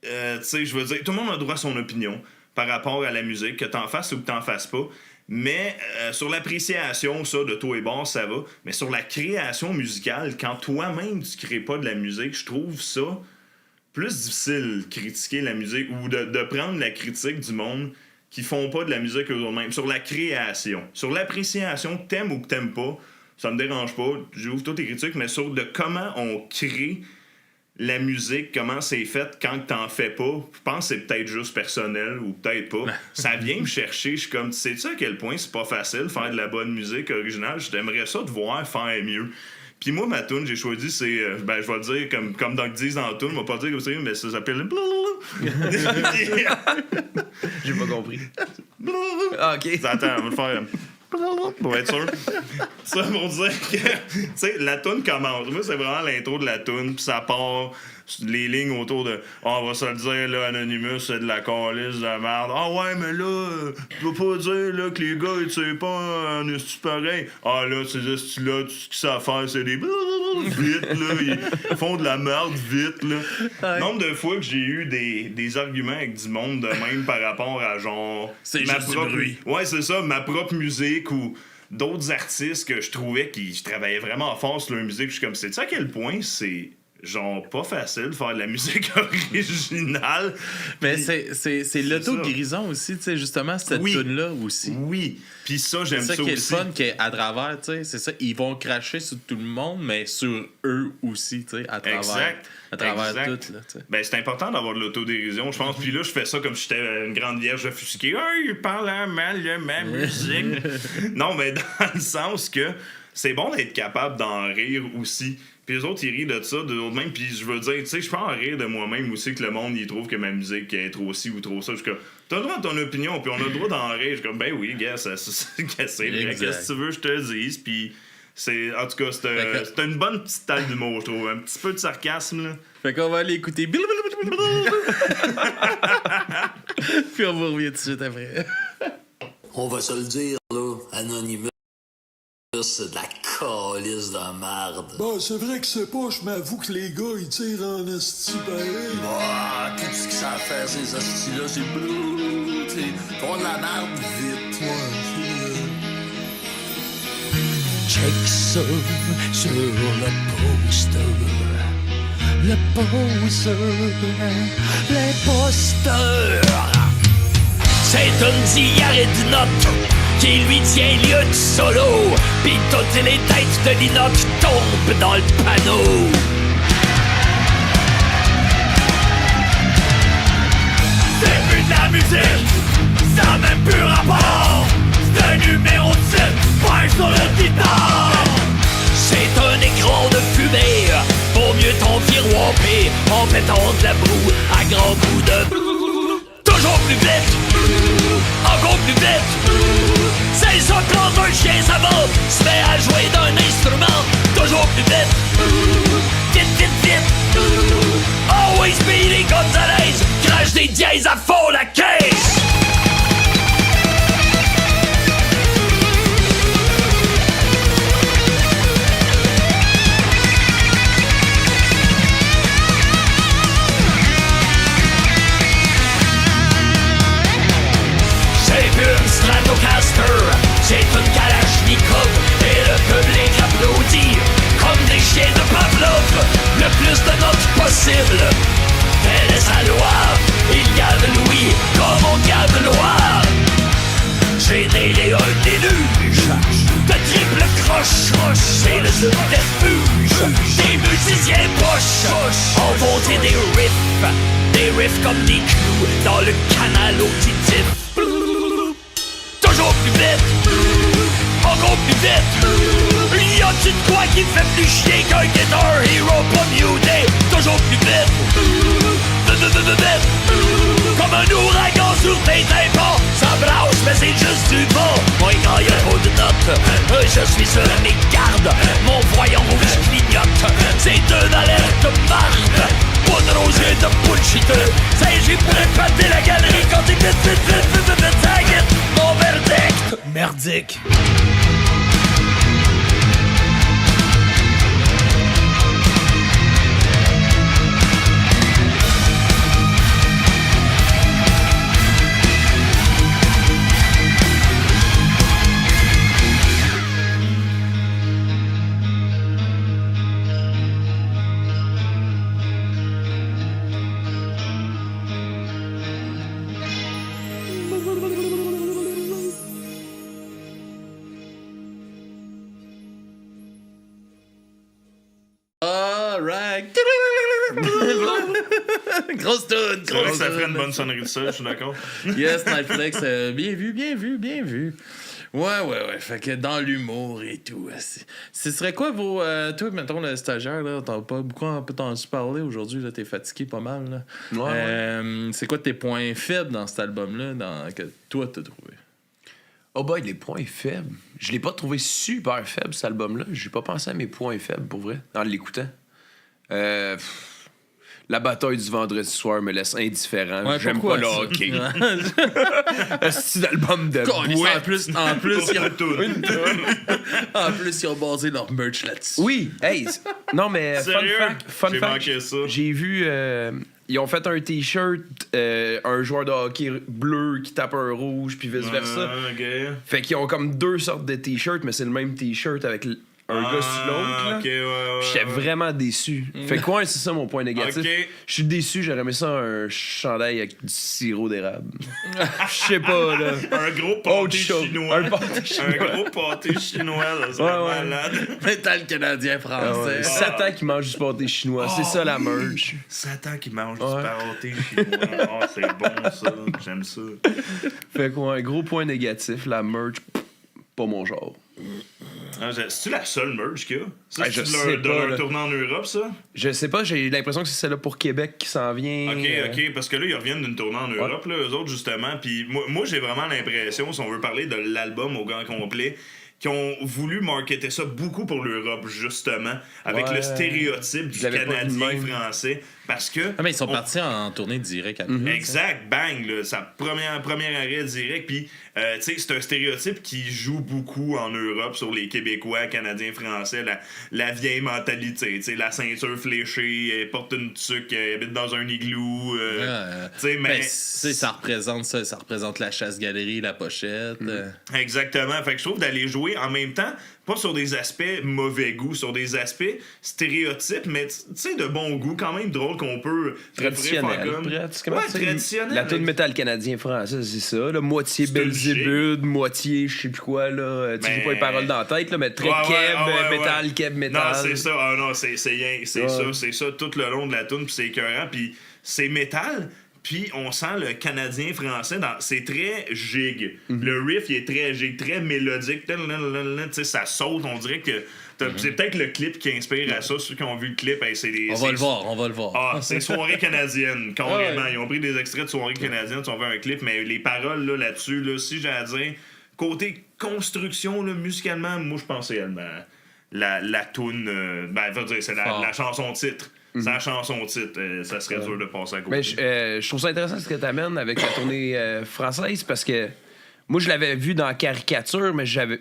tu sais, je veux dire, tout le monde a droit à son opinion par rapport à la musique, que t'en fasses ou que t'en fasses pas. Mais sur l'appréciation, ça, de toi et bon, ça va. Mais sur la création musicale, quand toi-même tu crées pas de la musique, je trouve ça plus difficile de critiquer la musique ou de prendre la critique du monde qui font pas de la musique eux-mêmes. Sur la création. Sur l'appréciation, que t'aimes ou que t'aimes pas, ça me dérange pas, j'ouvre toutes les critiques, mais sur de comment on crée la musique, comment c'est fait quand t'en fais pas, je pense que c'est peut-être juste personnel ou peut-être pas. Ça vient me chercher. Je suis comme, tu sais-tu à quel point c'est pas facile faire de la bonne musique originale? J'aimerais ça te voir faire mieux. Puis moi, ma tune, j'ai choisi, c'est. Ben, je vais le dire comme dans disent dans la tune, on va pas dire comme ça, mais ça s'appelle.
J'ai pas compris. Ah, ok.
Attends, on va le faire. Pour être sûr. Ça pour dire que, tu sais, la toune commence. Moi, c'est vraiment l'intro de la toune, puis ça part les lignes autour de on va se le dire, là, Anonymous, c'est de la calice de merde. Ah ouais, mais là, tu peux pas dire là, que les gars, ils tuent pas un esti pareil. Ah là, ces estis-là, tout ce qu'ils savent faire, c'est des vite, là, ils font de la merde vite, là. Nombre de fois que j'ai eu des arguments avec du monde de même par rapport à genre.
C'est
ma
juste du
propre
bruit.
Ouais, c'est ça, ma propre musique ou d'autres artistes que je trouvais qui travaillaient vraiment fort sur leur musique. Je suis comme, sais-tu à quel point c'est genre pas facile de faire de la musique originale?
Mais
Puis-
c'est l'auto-guérison aussi, tu sais, justement, cette
Oui.
tune-là aussi.
Oui, puis ça, j'aime
C'est
ça
ça qui est
aussi.
le fun, qu'à travers, tu sais, c'est ça, ils vont cracher sur tout le monde, mais sur eux aussi, tu sais, à travers,
Exact.
à travers
Exact.
tout, là, tu sais.
Ben, c'est important d'avoir de l'autodérision, je pense. Puis là, je fais ça comme si j'étais une grande vierge offusquée. Ah, il parle mal de ma musique. Non, mais dans le sens que c'est bon d'être capable d'en rire aussi. Puis les autres, ils rient de ça, de l'autre même. Puis je veux dire, tu sais, je peux en rire de moi-même aussi, que le monde, il trouve que ma musique est trop ci ou trop ça. Je suis comme, t'as le droit de ton opinion, puis on a le droit d'en rire. Je suis comme, ben oui, gars, c'est vrai.
Exact.
Qu'est-ce que tu veux, je te le dise. Puis c'est, en tout cas, c'est une bonne petite taille d'humour, je trouve. Un petit peu de sarcasme, là.
Fait qu'on va aller écouter. Puis on vous revient tout de suite après.
On va se le dire, là, Anonymous, c'est de la calice de merde.
Bah, c'est vrai que c'est poche, mais avoue que les gars, ils tirent en esti pareil.
Ah, tout ce qu'ils savent faire, ces hosties-là, c'est bleu, tu sais, font de la merde vite. Check ça sur le poster. Le poster, les posters. C'est une diarrhée de notes qui lui tient lieu de solo. Pis toutes les têtes de l'inox tombent dans le panneau. C'est plus de la musique, ça n'a même plus rapport. C'est un numéro de titre, pas sur le guitare. C'est un écran de fumée pour mieux t'enviroiper en pétant de la boue à grands coups de... Toujours plus vite, encore plus vite. C'est ça quand un chien savant se met à jouer d'un instrument. Toujours plus vite, vite, vite, vite. Always Speedy Gonzalez crache des dièses à fond la caisse. Stratocaster, c'est une Kalachnikov et le public applaudit comme des chiens de Pavlov. Le plus de notes possible, telle est sa loi. Il gave Louis comme on gave loi. J'ai nélé un déluge de triple croche. C'est le subterfuge des musiciens poches. Envoûter des riffs comme des clous dans le canal auditif. Toujours plus vite, encore plus vite. Y a-tu de quoi qui me fait plus chier qu'un Guitar Hero pas muté? Toujours plus vite, vite. Comme un ouragan sur tes tympans. Ça brasse mais c'est juste du vent. Moi quand y'a trop de notes, je suis sur mes gardes. Mon voyant rouge clignote. C'est deux alertes marde. Pas de rosier de bullshit. C'est j'ai préparé la galerie quand t'es vite. Ça guette mon verdict. Merdique.
Alright. Grosse toune,
C'est vrai que
grosse
ça ferait une
toune.
bonne sonnerie de ça, je suis d'accord.
Yes, Netflix, bien vu, bien vu, bien vu. Ouais. Fait que dans l'humour et tout. Ce serait quoi vos. Toi, mettons, le stagiaire, là, t'as pas beaucoup entendu parler aujourd'hui, là, t'es fatigué pas mal, là.
Ouais.
C'est quoi tes points faibles dans cet album-là que toi t'as trouvé?
Oh boy, les points faibles. Je l'ai pas trouvé super faible, cet album-là. J'ai pas pensé à mes points faibles, pour vrai, en l'écoutant. La bataille du vendredi soir me laisse indifférent.
Ouais,
J'aime
pourquoi
pas le
ça?
hockey. Un style album de
Câlisse,
bouette.
en plus, ils ont
Toune.
en plus, ils ont basé leur merch là-dessus.
Oui, hey, non mais
Sérieux?
fun
J'ai
fact,
manqué ça.
j'ai vu ils ont fait un t-shirt un joueur de hockey bleu qui tape un rouge puis vice versa.
Ok.
Fait qu'ils ont comme deux sortes de t-shirts mais c'est le même t-shirt avec un gars sur l'autre. Là.
Ok, ouais.
J'étais vraiment déçu. Fait que ouais, c'est ça mon point négatif.
Ok.
Je suis déçu, j'aurais aimé ça un chandail avec du sirop d'érable. Je sais pas là.
Un gros
Autre
pâté
chose.
chinois.
Un pâté chinois.
Un gros pâté chinois, là, c'est
Ouais.
malade.
Métal canadien
Ah ouais.
français.
Satan qui mange du pâté chinois, c'est ça la merch.
Satan qui mange
Ouais.
du pâté chinois. Ah, c'est bon, ça. J'aime ça.
Fait que ouais, gros point négatif, la merch, pas mon genre.
Ah, c'est-tu la seule merch qu'il y a? Ça,
Ah, je
c'est
sais
de
pas,
leur
là.
tournée en Europe, ça?
Je sais pas, j'ai l'impression que c'est celle-là pour Québec qui s'en vient.
Ok, parce que là, ils reviennent d'une tournée en Europe, là, eux autres, justement. Puis moi j'ai vraiment l'impression, si on veut parler de l'album au grand complet, qui ont voulu marketer ça beaucoup pour l'Europe, justement, avec
Ouais.
le stéréotype du
Je l'avais pas vu de
Canadien
même.
français. Parce que.
Ah, mais ils sont
on-
partis en tournée direct après.
Exact, bang, là, sa premier arrêt direct. Puis, tu sais, c'est un stéréotype qui joue beaucoup en Europe sur les Québécois, Canadiens, Français, la vieille mentalité, tu sais, la ceinture fléchée, elle porte une tuque, elle habite dans un igloo. Tu sais, mais.
Ça représente ça, ça représente la chasse-galerie, la pochette.
Exactement. Fait que je trouve d'aller jouer en même temps, pas sur des aspects mauvais goût, sur des aspects stéréotypes, mais tu sais, de bon goût, quand même drôle qu'on peut
Traditionnel.
faire comme-
Pratiquement,
Ouais,
tu sais,
traditionnel.
La tune métal canadien français, c'est ça. Là, moitié
C'est une
Belzébuth, moitié je sais plus quoi. Là. Tu sais, j'ai
Mais-
pas les paroles dans la tête, là, mais très
Ouais,
keb, métal,
ouais.
keb,
Non,
métal.
c'est ça. Ah non, c'est
Ouais.
c'est ça tout le long de la tune, puis c'est écœurant, puis c'est métal. Puis on sent le Canadien français c'est très gig. Le riff il est très gig, très mélodique. Tu sais, ça saute, on dirait que c'est peut-être le clip qui inspire à ça. Ceux qui ont vu le clip, hey, c'est des
On va le voir.
Ah, c'est soirée canadienne, carrément.
Ouais.
Ils ont pris des extraits de soirée canadienne, ils ont fait un clip, mais les paroles là-dessus, là, si j'ai à dire, côté construction, là, musicalement, moi je pensais à la toune, veut dire, c'est
Fort.
la chanson titre. C'est la chanson titre, ça serait dur de passer à côté.
Mais je trouve ça intéressant ce que tu amènes avec la tournée française parce que moi, je l'avais vu dans Caricature, mais j'avais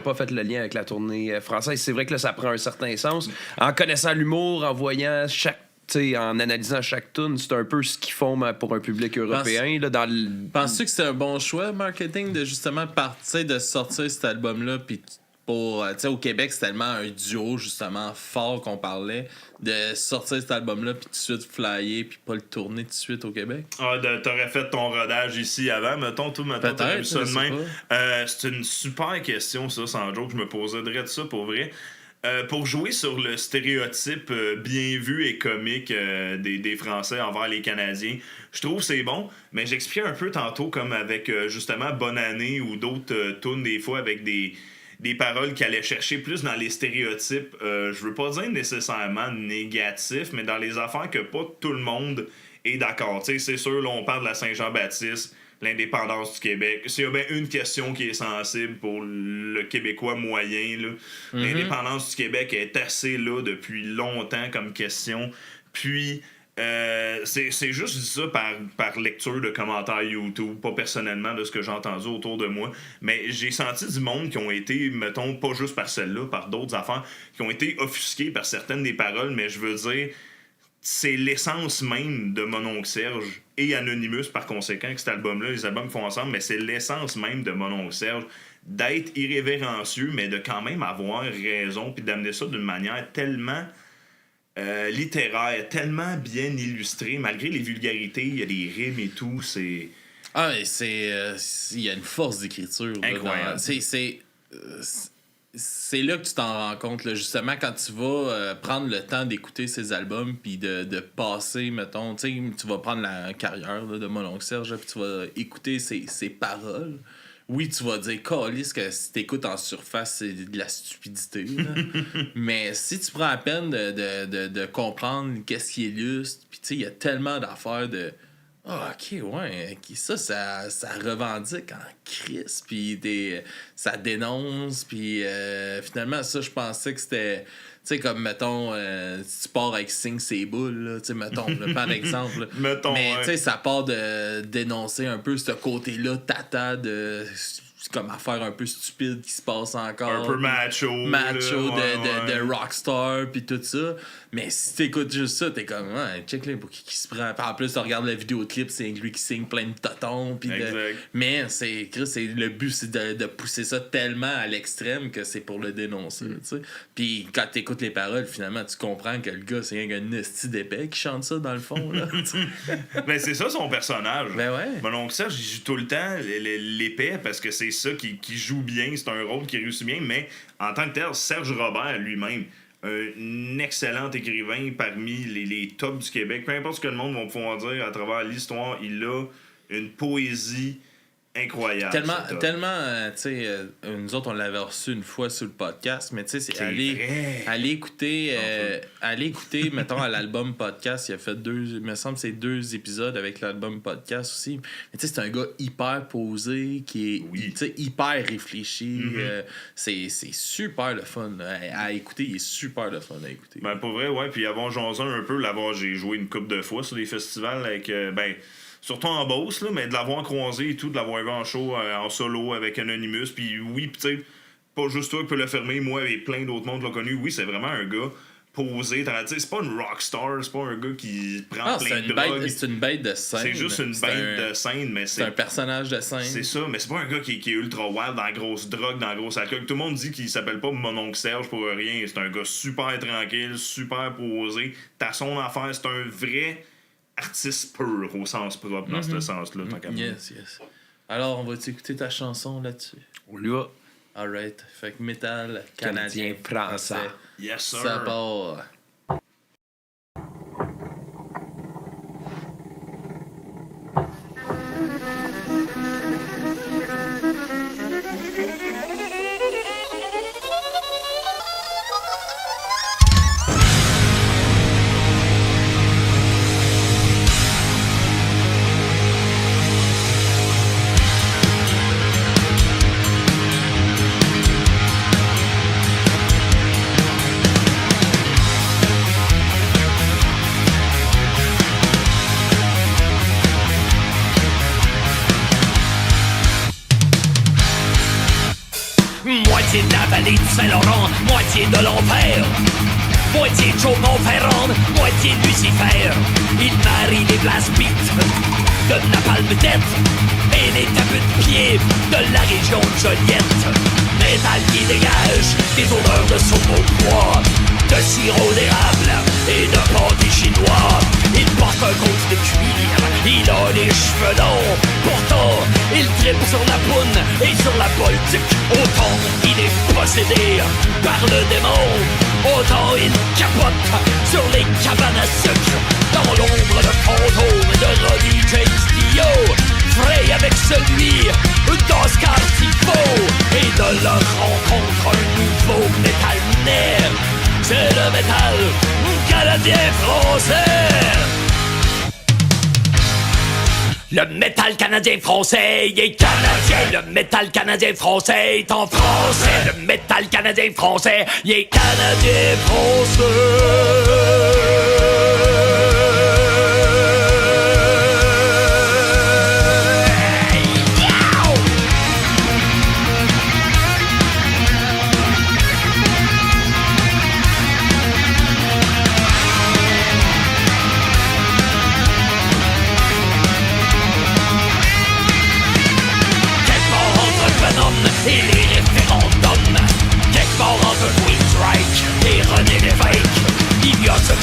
pas fait le lien avec la tournée française. C'est vrai que là, ça prend un certain sens. En connaissant l'humour, en voyant en analysant chaque tune, c'est un peu ce qu'ils font pour un public européen. Là, dans
Penses-tu que c'est un bon choix marketing de justement partir de sortir cet album-là puis pour, tu sais, au Québec, c'est tellement un duo, justement, fort qu'on parlait, de sortir cet album-là, puis tout de suite flyer, puis pas le tourner tout de suite au Québec?
T'aurais fait ton rodage ici avant, mettons, t'aurais vu ça de
je sais
même. C'est une super question, ça, sans joke. Je me posais de ça pour vrai. Pour jouer sur le stéréotype bien vu et comique des Français envers les Canadiens, je trouve que c'est bon, mais j'expliquais un peu tantôt comme avec justement Bonne Année ou d'autres tunes des fois avec des paroles qui allaient chercher plus dans les stéréotypes, je veux pas dire nécessairement négatifs, mais dans les affaires que pas tout le monde est d'accord. Tu sais, c'est sûr, là, on parle de la Saint-Jean-Baptiste, l'indépendance du Québec. S'il y a bien une question qui est sensible pour le Québécois moyen, là, l'indépendance du Québec est assez là depuis longtemps comme question. Puis, c'est juste dit ça par lecture de commentaires YouTube, pas personnellement de ce que j'ai entendu autour de moi, mais j'ai senti du monde qui ont été, mettons, pas juste par celle-là, par d'autres affaires, qui ont été offusqués par certaines des paroles, mais je veux dire, c'est l'essence même de Mon Oncle Serge et Anonymous, par conséquent, que cet album-là, les albums font ensemble, mais c'est l'essence même de Mon Oncle Serge, d'être irrévérencieux, mais de quand même avoir raison, puis d'amener ça d'une manière tellement littéraire, tellement bien illustrée, malgré les vulgarités, il y a des rimes et tout, c'est...
Ah, mais il y a une force d'écriture. là,
Incroyable.
c'est là que tu t'en rends compte, là, justement, quand tu vas prendre le temps d'écouter ces albums, puis de passer, mettons, tu sais, tu vas prendre la carrière là, de mon oncle Serge, puis tu vas écouter ses paroles. Oui, tu vas dire, câlisse, que si t'écoutes en surface, c'est de la stupidité. Là. Mais si tu prends la peine de comprendre qu'est-ce qui est juste, puis tu sais, il y a tellement d'affaires de. Ah, ok, ouais, ça revendique en crise, puis ça dénonce, puis finalement, ça, je pensais que c'était. Tu sais, comme, mettons, si tu pars avec Sing ses boules, là, tu sais, mettons, là, par exemple. Là.
Mettons,
mais,
ouais.
tu sais, ça part de dénoncer un peu ce côté-là, tata, de. Comme affaire un peu stupide qui se passe encore.
Un peu macho.
De rockstar, puis tout ça. Mais si t'écoutes juste ça, t'es comme, ouais, check là pour qui se prend. Puis en plus, tu regardes le vidéoclip, c'est lui qui signe plein de totons. Puis mais le but, c'est de pousser ça tellement à l'extrême que c'est pour le dénoncer. Tu sais. Puis quand t'écoutes les paroles, finalement, tu comprends que le gars, c'est un esti d'épais qui chante ça dans le fond. Là,
ben, c'est ça son personnage.
Ben ouais.
Mon oncle Serge, il joue tout le temps l'épais parce que c'est ça qui joue bien, c'est un rôle qui réussit bien, mais en tant que tel, Serge Robert lui-même, un excellent écrivain parmi les tops du Québec. Peu importe ce que le monde va pouvoir dire à travers l'histoire, il a une poésie incroyable.
Tellement tu sais, nous autres, on l'avait reçu une fois sur le podcast, mais tu sais, c'est aller écouter, mettons, à l'album podcast, il a fait il me semble que c'est 2 épisodes avec l'album podcast aussi. Mais tu sais, c'est un gars hyper posé, qui est tu sais, hyper réfléchi. C'est super le fun à écouter. Il est super le fun à écouter.
Ben, pour vrai, ouais. Puis avant Jonson un peu, j'ai joué une couple de fois sur des festivals avec, surtout en Beauce, là, mais de l'avoir croisé et tout, de l'avoir vu en show, en solo avec Anonymous. Puis oui, tu sais, pas juste toi qui peux le fermer, moi et plein d'autres mondes l'ont connu. Oui, c'est vraiment un gars posé. C'est pas une rockstar, c'est pas un gars qui prend plein de drogues.
C'est une bête de scène.
C'est juste une bête de scène, mais
c'est un personnage de scène.
C'est ça, mais c'est pas un gars qui est ultra wild dans la grosse drogue, dans la grosse alcool. Tout le monde dit qu'il s'appelle pas mon oncle Serge pour rien. C'est un gars super tranquille, super posé. T'as son affaire, c'est un vrai artiste pur au sens propre, dans ce sens-là.
Yes. Alors, on va t'écouter ta chanson là-dessus?
On lui va.
Alright. Fait que métal canadien français.
Yes, sir.
Ça part.
Moitié de la vallée de Saint-Laurent, moitié de l'enfer. Moitié de Chaumont-Ferrand, moitié de Lucifer. Il marie les blast beats de Napalm Death et les tapes de pied de la région de Joliette. Métal qui dégage des odeurs de soupe au bois, de sirop d'érable et de pâté chinois. Il porte un côte de cuir, il a les cheveux longs. Pourtant, il tripe sur la poune et sur la politique. Autant il est possédé par le démon, autant il capote sur les cabanes à sucre. Dans l'ombre de fantôme de Ronnie James Dio, frais avec celui d'Oscar Tifo. Et de leur rencontre un nouveau métal naît. C'est le métal canadien-français. Le métal canadien-français est canadien. Le métal canadien-français est en français. Le métal canadien-français est canadien-français. Et les référendums, quelque part entre Queensryche et René Lévesque, il y a ce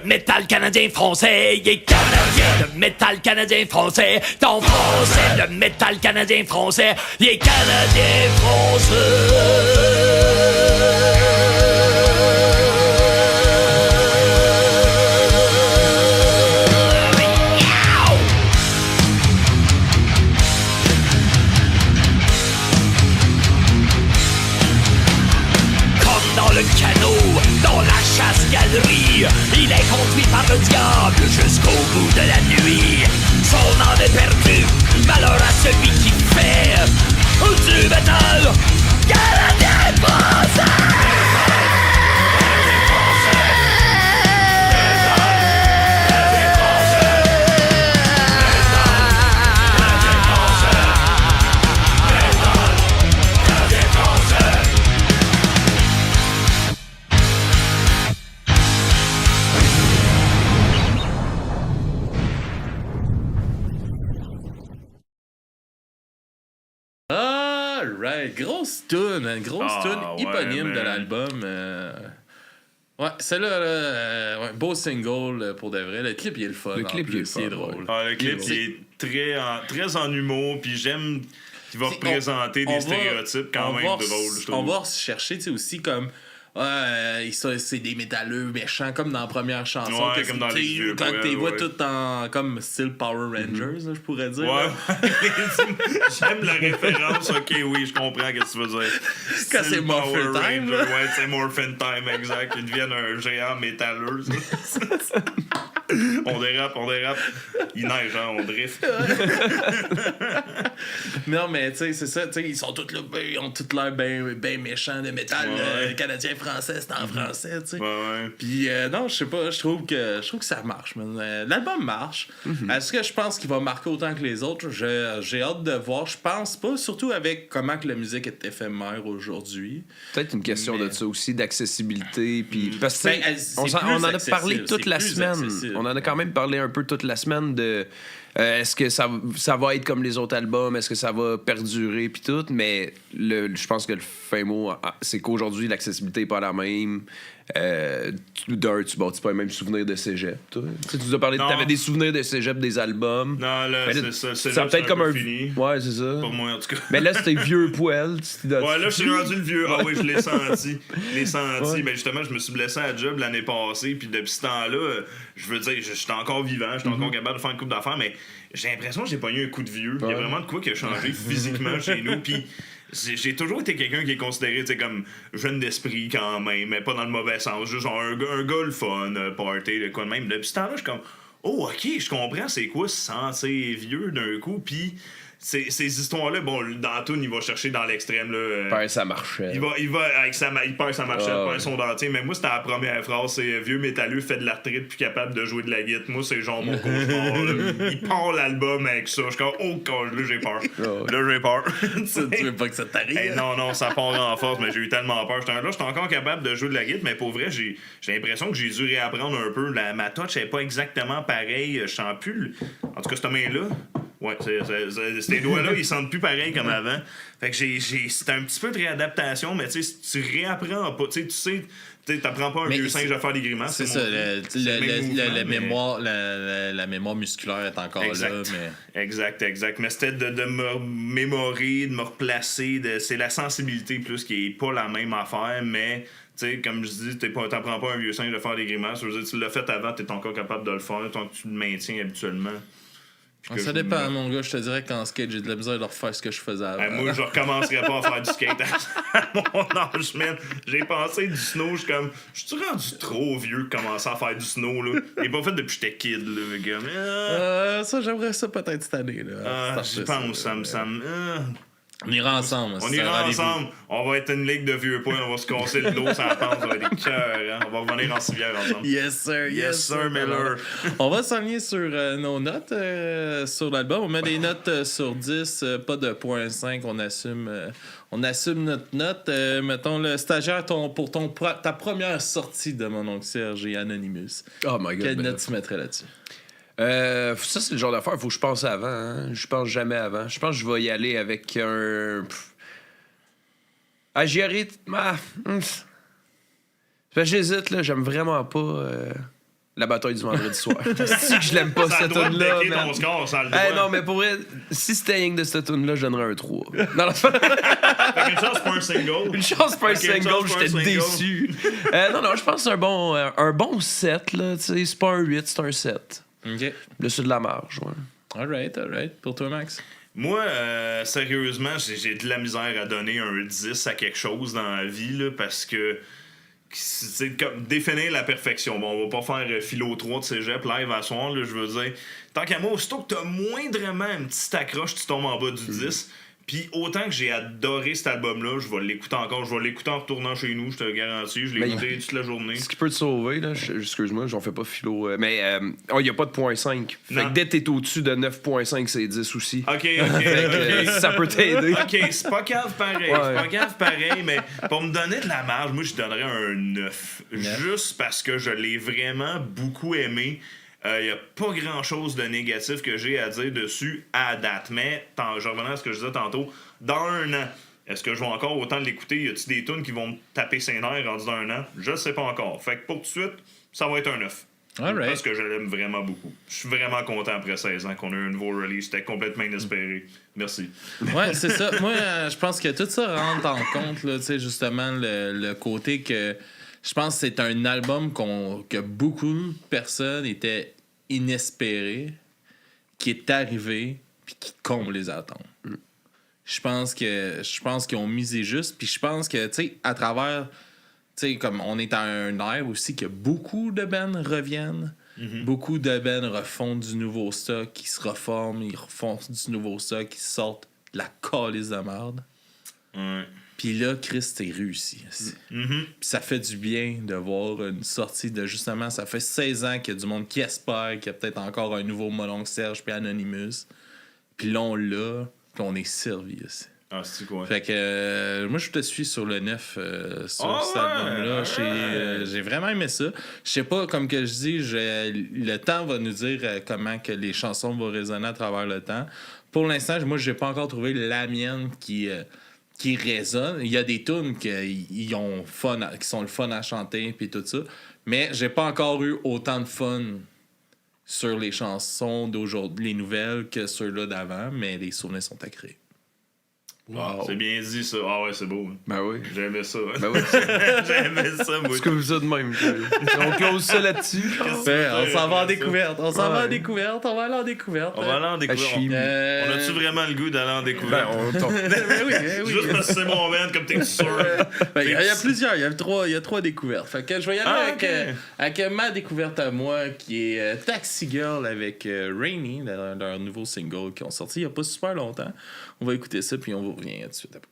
Le métal canadien français, il est canadien. Le métal canadien français, ton français. Le métal canadien français, il est canadien Comme dans le canot, dans la chasse-galerie, il est conduit par le diable jusqu'au bout de la nuit. Son âme est perdue, malheur à celui qui fait du métal canadien français.
Alright, grosse tune, hein, grosse
Ah,
tune
ouais,
éponyme de
man.
l'album. Ouais, celle-là, ouais, beau single pour de vrai. Le clip, il est le fun.
Le clip, il est
c'est
fun,
drôle.
Ah, le clip,
Il est
il est très en humour, puis j'aime qu'il va représenter des stéréotypes quand même drôles, je
On
trouve.
va chercher, tu sais, aussi comme. C'est des métalleux méchants, comme dans la première chanson.
Ouais,
que
comme dans les vieux
quand
poèmes,
tu les vois
ouais.
tout en. Comme style Power Rangers, là, je pourrais dire.
Ouais,
là.
j'aime la référence, ok, oui, je comprends ce que tu veux dire.
Quand c'est
le
Morphin
Power
Time,
Ranger,
là.
ouais, c'est Morphin Time, exact. Ils deviennent un géant métalleux. On dérape. Il neige, hein, on drift.
Non, mais tu sais, c'est ça, tu sais, ils sont tous là, ils ont tous l'air bien méchants de métal
Ouais.
canadien-français, c'est en français, tu sais.
Ouais.
Puis non, je sais pas, je trouve que ça marche, man. L'album marche. Est-ce que je pense qu'il va marquer autant que les autres? J'ai hâte de voir. Je pense pas, surtout avec comment que la musique est éphémère aujourd'hui.
Peut-être une question
Mais-
de ça aussi, d'accessibilité. Puis parce que
Ben,
tu sais,
c'est
on
plus
en a parlé
accessible,
toute
c'est
la
plus
semaine.
accessible.
On en a quand même parlé un peu toute la semaine de est-ce que ça va être comme les autres albums, est-ce que ça va perdurer puis tout, mais je pense que le fin mot c'est qu'aujourd'hui l'accessibilité est pas la même. Tu bâtis pas les mêmes souvenirs de cégep. Toi. Tu sais, tu nous as parlé,
Non.
t'avais des souvenirs de cégep des albums.
Non, là,
Mais
c'est ça. C'est
ça
là,
peut-être
c'est
comme
peu
un
fini.
Ouais, c'est ça.
Pour moi, en tout cas.
Mais là c'était vieux poêle.
Ouais, là, je suis rendu le vieux. Ah oui, je l'ai senti.
Ouais.
Mais justement, je me suis blessé à la job l'année passée. Puis depuis ce temps-là, je veux dire, j'étais encore vivant. J'étais encore capable de faire une coupe d'affaires. Mais j'ai l'impression que j'ai pas eu un coup de vieux. Il y a vraiment de quoi qui a changé physiquement chez nous. Puis j'ai toujours été quelqu'un qui est considéré comme jeune d'esprit quand même. Mais pas dans le mauvais sens. Juste genre un gars le fun, party, de quoi de même. Depuis ce temps-là, je suis comme, oh, ok, je comprends c'est quoi se sentir vieux d'un coup. Puis ces histoires-là, bon, dans la toune, il va chercher dans l'extrême. Là,
Ben, ça marchait.
il va avec il perd sa marchette,
Ah,
perd
ouais.
son dentier. Mais moi, c'était la première phrase, c'est vieux métalleux, fait de la retraite, plus capable de jouer de la guitare. Moi, c'est genre mon cauchemar. Là. Il part l'album avec ça. Je suis comme, oh, là, j'ai peur.
ouais.
Là, j'ai peur.
Tu veux pas que ça t'arrive?
Hey, non, ça part en force, mais j'ai eu tellement peur. J'étais encore capable de jouer de la guitare, mais pour vrai, j'ai l'impression que j'ai dû réapprendre un peu. Ma touch n'est pas exactement pareille. Je sens plus. En tout cas, cette main-là. Ouais, ces doigts-là, ils sentent plus pareil comme avant. Fait que c'était un petit peu de réadaptation, mais tu sais, tu réapprends pas. Tu sais, t'apprends pas un
Mais
vieux
c'est-
singe à faire des grimaces.
C'est ça, la
mais...
mémoire, la mémoire musculaire est encore
Exact.
là, mais...
Exact. Mais c'était de me mémorer, de me replacer. C'est la sensibilité plus qui est pas la même affaire, mais tu sais, comme je dis, t'apprends pas un vieux singe de faire des grimaces. Je veux dire, tu l'as fait avant, t'es encore capable de le faire tant que tu le maintiens habituellement. Puis que
Ça
je-
dépend, mon gars. Je te dirais qu'en skate, j'ai de la misère de refaire ce que je faisais avant.
Moi, je recommencerais pas à faire du skate à mon âge, man. J'ai pensé du snow, je suis comme, je suis rendu trop vieux de commencer à faire du snow, là. J'ai pas fait depuis que j'étais kid, là. Comme,
Ça, j'aimerais ça peut-être cette année, là.
j'y pense, ça me.
On ira ensemble.
On
c'est un
ira
rendez-vous.
ensemble, on va être une ligue de vieux points, on va se casser le dos, ça pense, ça va être des cœurs, hein. On va revenir en civière ensemble.
Yes, sir.
Yes, sir, Miller.
On va s'enligner sur nos notes sur l'album. On met des notes sur 10, pas de 0.5. On assume notre note. Mettons, le stagiaire, pour ta première sortie de Mon Oncle Serge et Anonymous.
Oh my God.
Quelle
ben
note tu mettrais là-dessus?
Ça, c'est le genre d'affaire, il faut que je pense avant. Hein. Je pense jamais avant. Je pense que je vais y aller avec un. J'y arrive. J'hésite, là. J'aime vraiment pas. La bataille du vendredi soir. C'est que je l'aime pas,
Ça
cette
doit
tune-là.
decker
man.
ton score, ça le doit.
Hey, non, mais pour vrai, si c'était rien que de cette tune-là, je donnerais un 3. Non, non,
Fait qu'une chance pour un single.
une chance pour un
Ok, une
single,
chance pour un
j'étais
single.
déçu. Non, je pense que c'est un bon 7, là. Tu sais, c'est pas un 8, c'est un 7.
OK.
Dessus de la marge, ouais.
Alright. Pour toi, Max?
Moi, sérieusement, j'ai de la misère à donner un 10 à quelque chose dans la vie, là, parce que c'est comme définir la perfection. Bon, on va pas faire philo 3 de cégep live à soir, là, je veux dire. Tant qu'à moi, aussitôt que t'as moindrement une petite accroche, tu tombes en bas du 10. Puis autant que j'ai adoré cet album-là, je vais l'écouter encore. Je vais l'écouter en retournant chez nous, je te le garantis. Je l'ai
Mais
écouté toute la journée.
Ce qui peut te sauver, là, excuse-moi, j'en fais pas philo. Mais il n'y a pas de point 5. Fait
Non.
que dès que t'es au-dessus de 9.5, c'est 10 aussi.
Ok.
Fait que, ça peut t'aider.
Ok, c'est pas grave pareil.
Ouais.
C'est pas grave pareil, mais pour me donner de la marge, moi, je donnerais un 9. Juste parce que je l'ai vraiment beaucoup aimé. Il n'y a pas grand-chose de négatif que j'ai à dire dessus à date. Mais, je revenais à ce que je disais tantôt, dans un an, est-ce que je vais encore autant l'écouter? Y a-t-il des tunes qui vont me taper ses nerfs rendu dans un an? Je sais pas encore. Fait que pour tout de suite, ça va être un 9.
Alright.
Parce que je l'aime vraiment beaucoup. Je suis vraiment content après 16 ans qu'on a eu un nouveau release. C'était complètement inespéré. Merci.
Ouais, c'est ça. Moi, je pense que tout ça rentre en compte, là, tu sais, justement, le côté que je pense que c'est un album que beaucoup de personnes étaient inespérées, qui est arrivé, puis qui comble les attentes. Je pense qu'ils ont misé juste, puis je pense que, tu sais, à travers, tu sais, comme on est à un ère aussi que beaucoup de bands reviennent. Beaucoup de bands refont du nouveau stock, qui se reforment, ils refont du nouveau stock, qui sortent de la calice de merde.
Ouais.
Puis là, Chris, t'es réussi. Puis ça fait du bien de voir une sortie de justement, ça fait 16 ans qu'il y a du monde qui espère qu'il y a peut-être encore un nouveau Mononcle Serge puis Anonymous. Puis là, on l'a, puis on est servi aussi.
Ah, c'est quoi?
Fait que moi, je te suis sur le 9 sur cet album-là. J'ai vraiment aimé ça. Je sais pas, comme que je dis, le temps va nous dire comment que les chansons vont résonner à travers le temps. Pour l'instant, moi, j'ai pas encore trouvé la mienne qui résonne. Il y a des tunes qui sont le fun à chanter puis tout ça. Mais j'ai pas encore eu autant de fun sur les chansons d'aujourd'hui, les nouvelles, que ceux-là d'avant, mais les souvenirs sont à créer.
Wow. C'est bien dit, ça. Ah ouais, c'est beau. Hein.
Ben oui.
J'aimais ça. Hein.
Ben oui.
J'aimais ça, moi.
C'est comme ça de même. On close ça là-dessus.
On s'en va en découverte. On s'en va en
Ouais.
découverte. On va aller en découverte.
On va aller en découverte.
Je suis-
On a-tu vraiment le goût d'aller en
Ben,
découverte?
Oui.
Juste parce que c'est mon band, comme t'es sûr.
Il y a plusieurs. Il y a 3 découvertes. Fait que je vais y aller avec ma découverte à moi, qui est Taxi Girl avec Rainy, leur nouveau single qui ont sorti il n'y a pas super longtemps. On va écouter ça, puis on vous revient tout de suite après.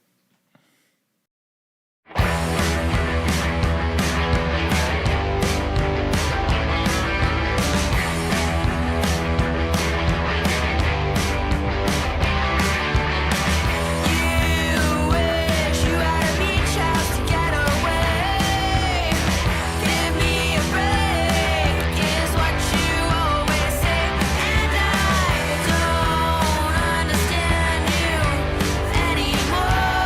Anymore.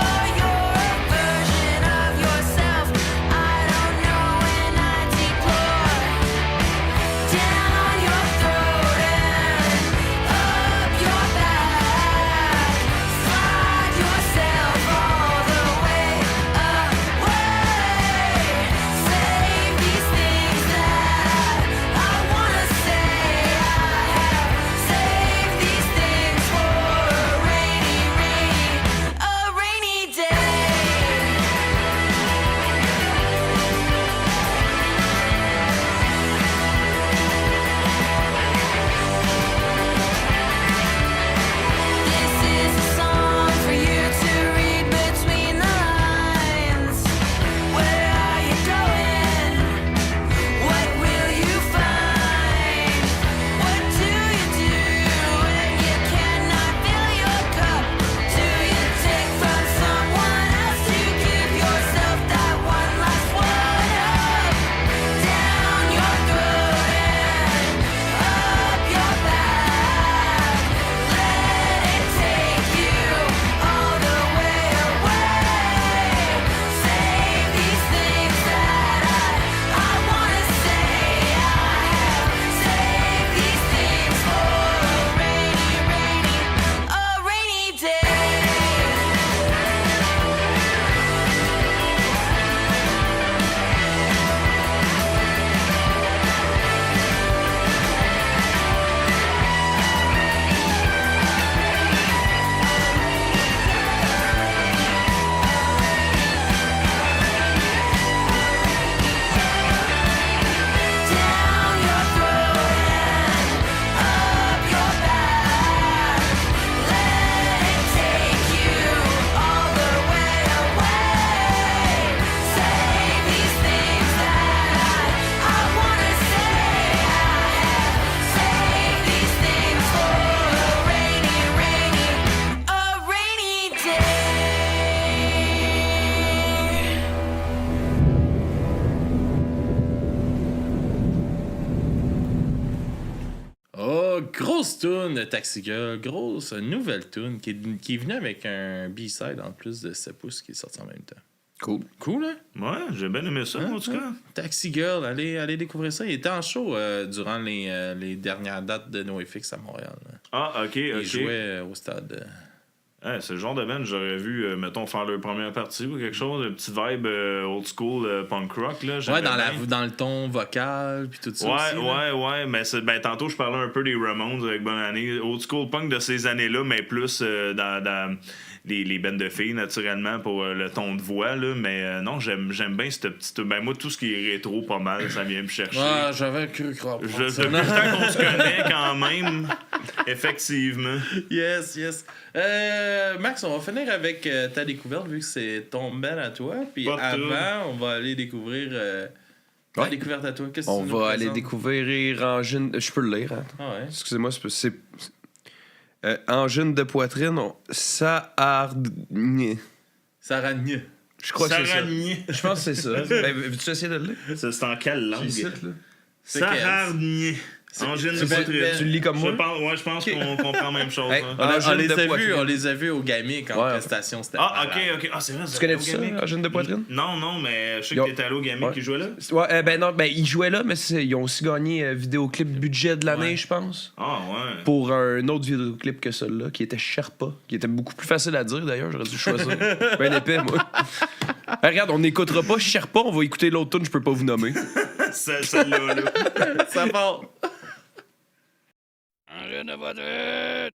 tune de Taxi Girl, grosse nouvelle tune qui est venue avec un B-side en plus de 7 pouces qui est sorti en même temps.
Cool.
Cool, hein?
Ouais, j'ai bien aimé ça, en tout cas.
Taxi Girl, allez découvrir ça. Il était en show durant les dernières dates de NoFX à Montréal. Là.
Ah, OK.
Il jouait au stade.
C'est le genre de band que j'aurais vu, mettons, faire leur première partie ou quelque chose, une petite vibe old school punk rock. Là,
Ouais, dans le ton vocal, puis tout ça.
Ouais,
aussi, là.
ouais, mais tantôt je parlais un peu des Ramones avec Bonne Année. Old school punk de ces années-là, mais plus dans les bands de filles, naturellement, pour le ton de voix. Là, mais non, j'aime bien cette petite. Ben, moi, tout ce qui est rétro, pas mal, ça vient me chercher.
Ah, j'avais cru croire.
Depuis le temps qu'on se connaît, quand même. Effectivement.
Yes. Max, on va finir avec ta découverte, vu que c'est ton band à toi. Puis avant, on va aller découvrir ta découverte à toi. Qu'est-ce que
On
tu nous
va aller
présentes?
découvrir Angine... Je peux le lire, hein?
Ah ouais.
Excusez-moi, c'est... Angine de poitrine, Sahardnier.
Saragne.
Je crois que c'est ça.
Saragnier.
Je pense que c'est ça. Ben, veux-tu essayer de le lire?
C'est en quelle langue?
Ici, là.
Saragnier. Angine de poitrine.
Tu le lis comme moi?
Je pense qu'on comprend la même chose.
Hey,
hein.
On les a vus au Gamic en
Ouais.
prestation. C'était
Ah,
malade.
ok. Ah, c'est vrai.
Tu connais ça, Angine de poitrine?
Non, mais je sais
Yo.
que t'étais allé au Gamic
Ouais.
qui jouait là.
Ouais, ils jouaient là, mais ils ont aussi gagné vidéoclip budget de l'année,
Ouais.
je pense.
Ah, ouais.
Pour un autre vidéoclip que celui-là, qui était Sherpa, qui était beaucoup plus facile à dire d'ailleurs, j'aurais dû choisir. Ben épais, moi. Regarde, on n'écoutera pas Sherpa, on va écouter l'autre tune, je peux pas vous nommer.
Celle-là, là.
Ça part.
Angine de poitrine.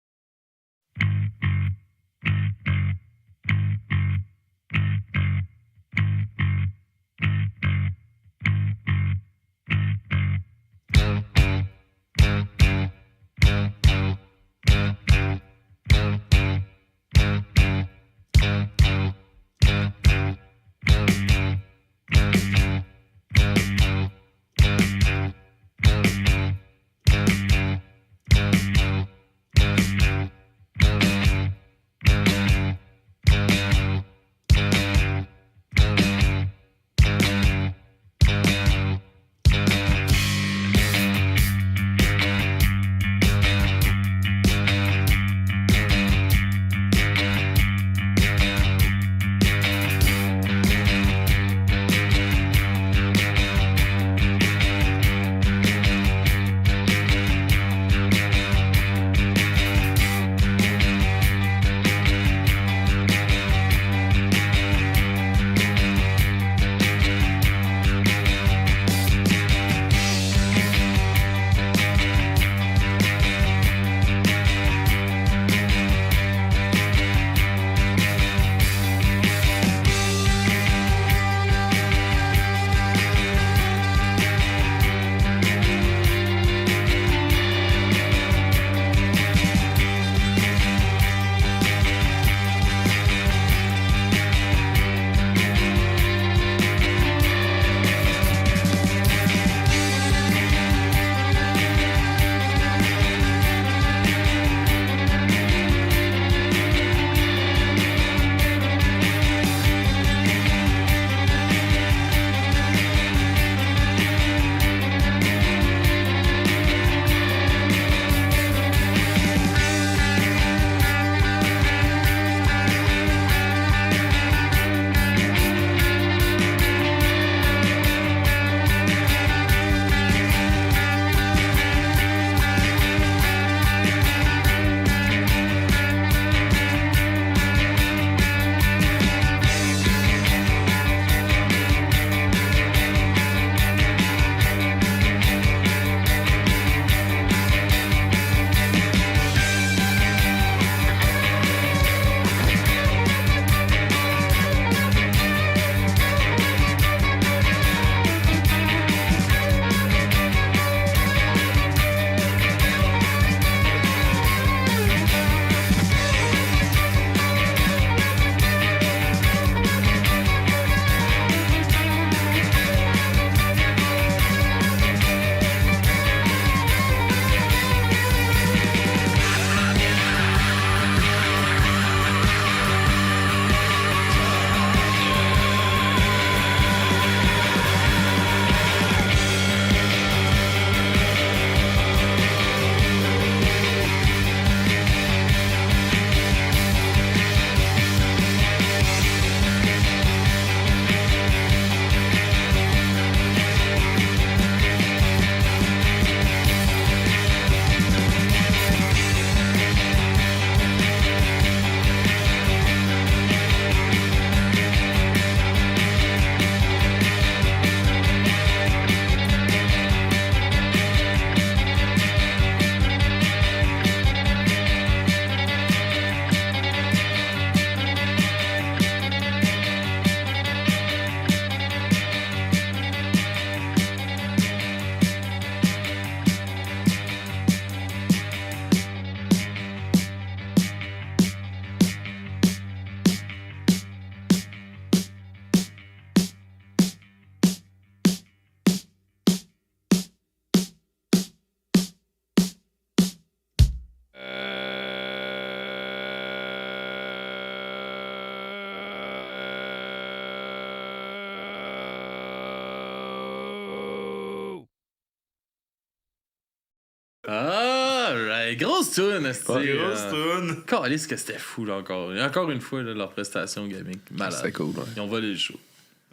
Ah, right. Grosse tune,
Grosse tune.
Calisse que c'était fou, là, encore. Et encore une fois, là, leur prestation gamique. Malade.
C'était cool, ouais.
Ils ont volé le show.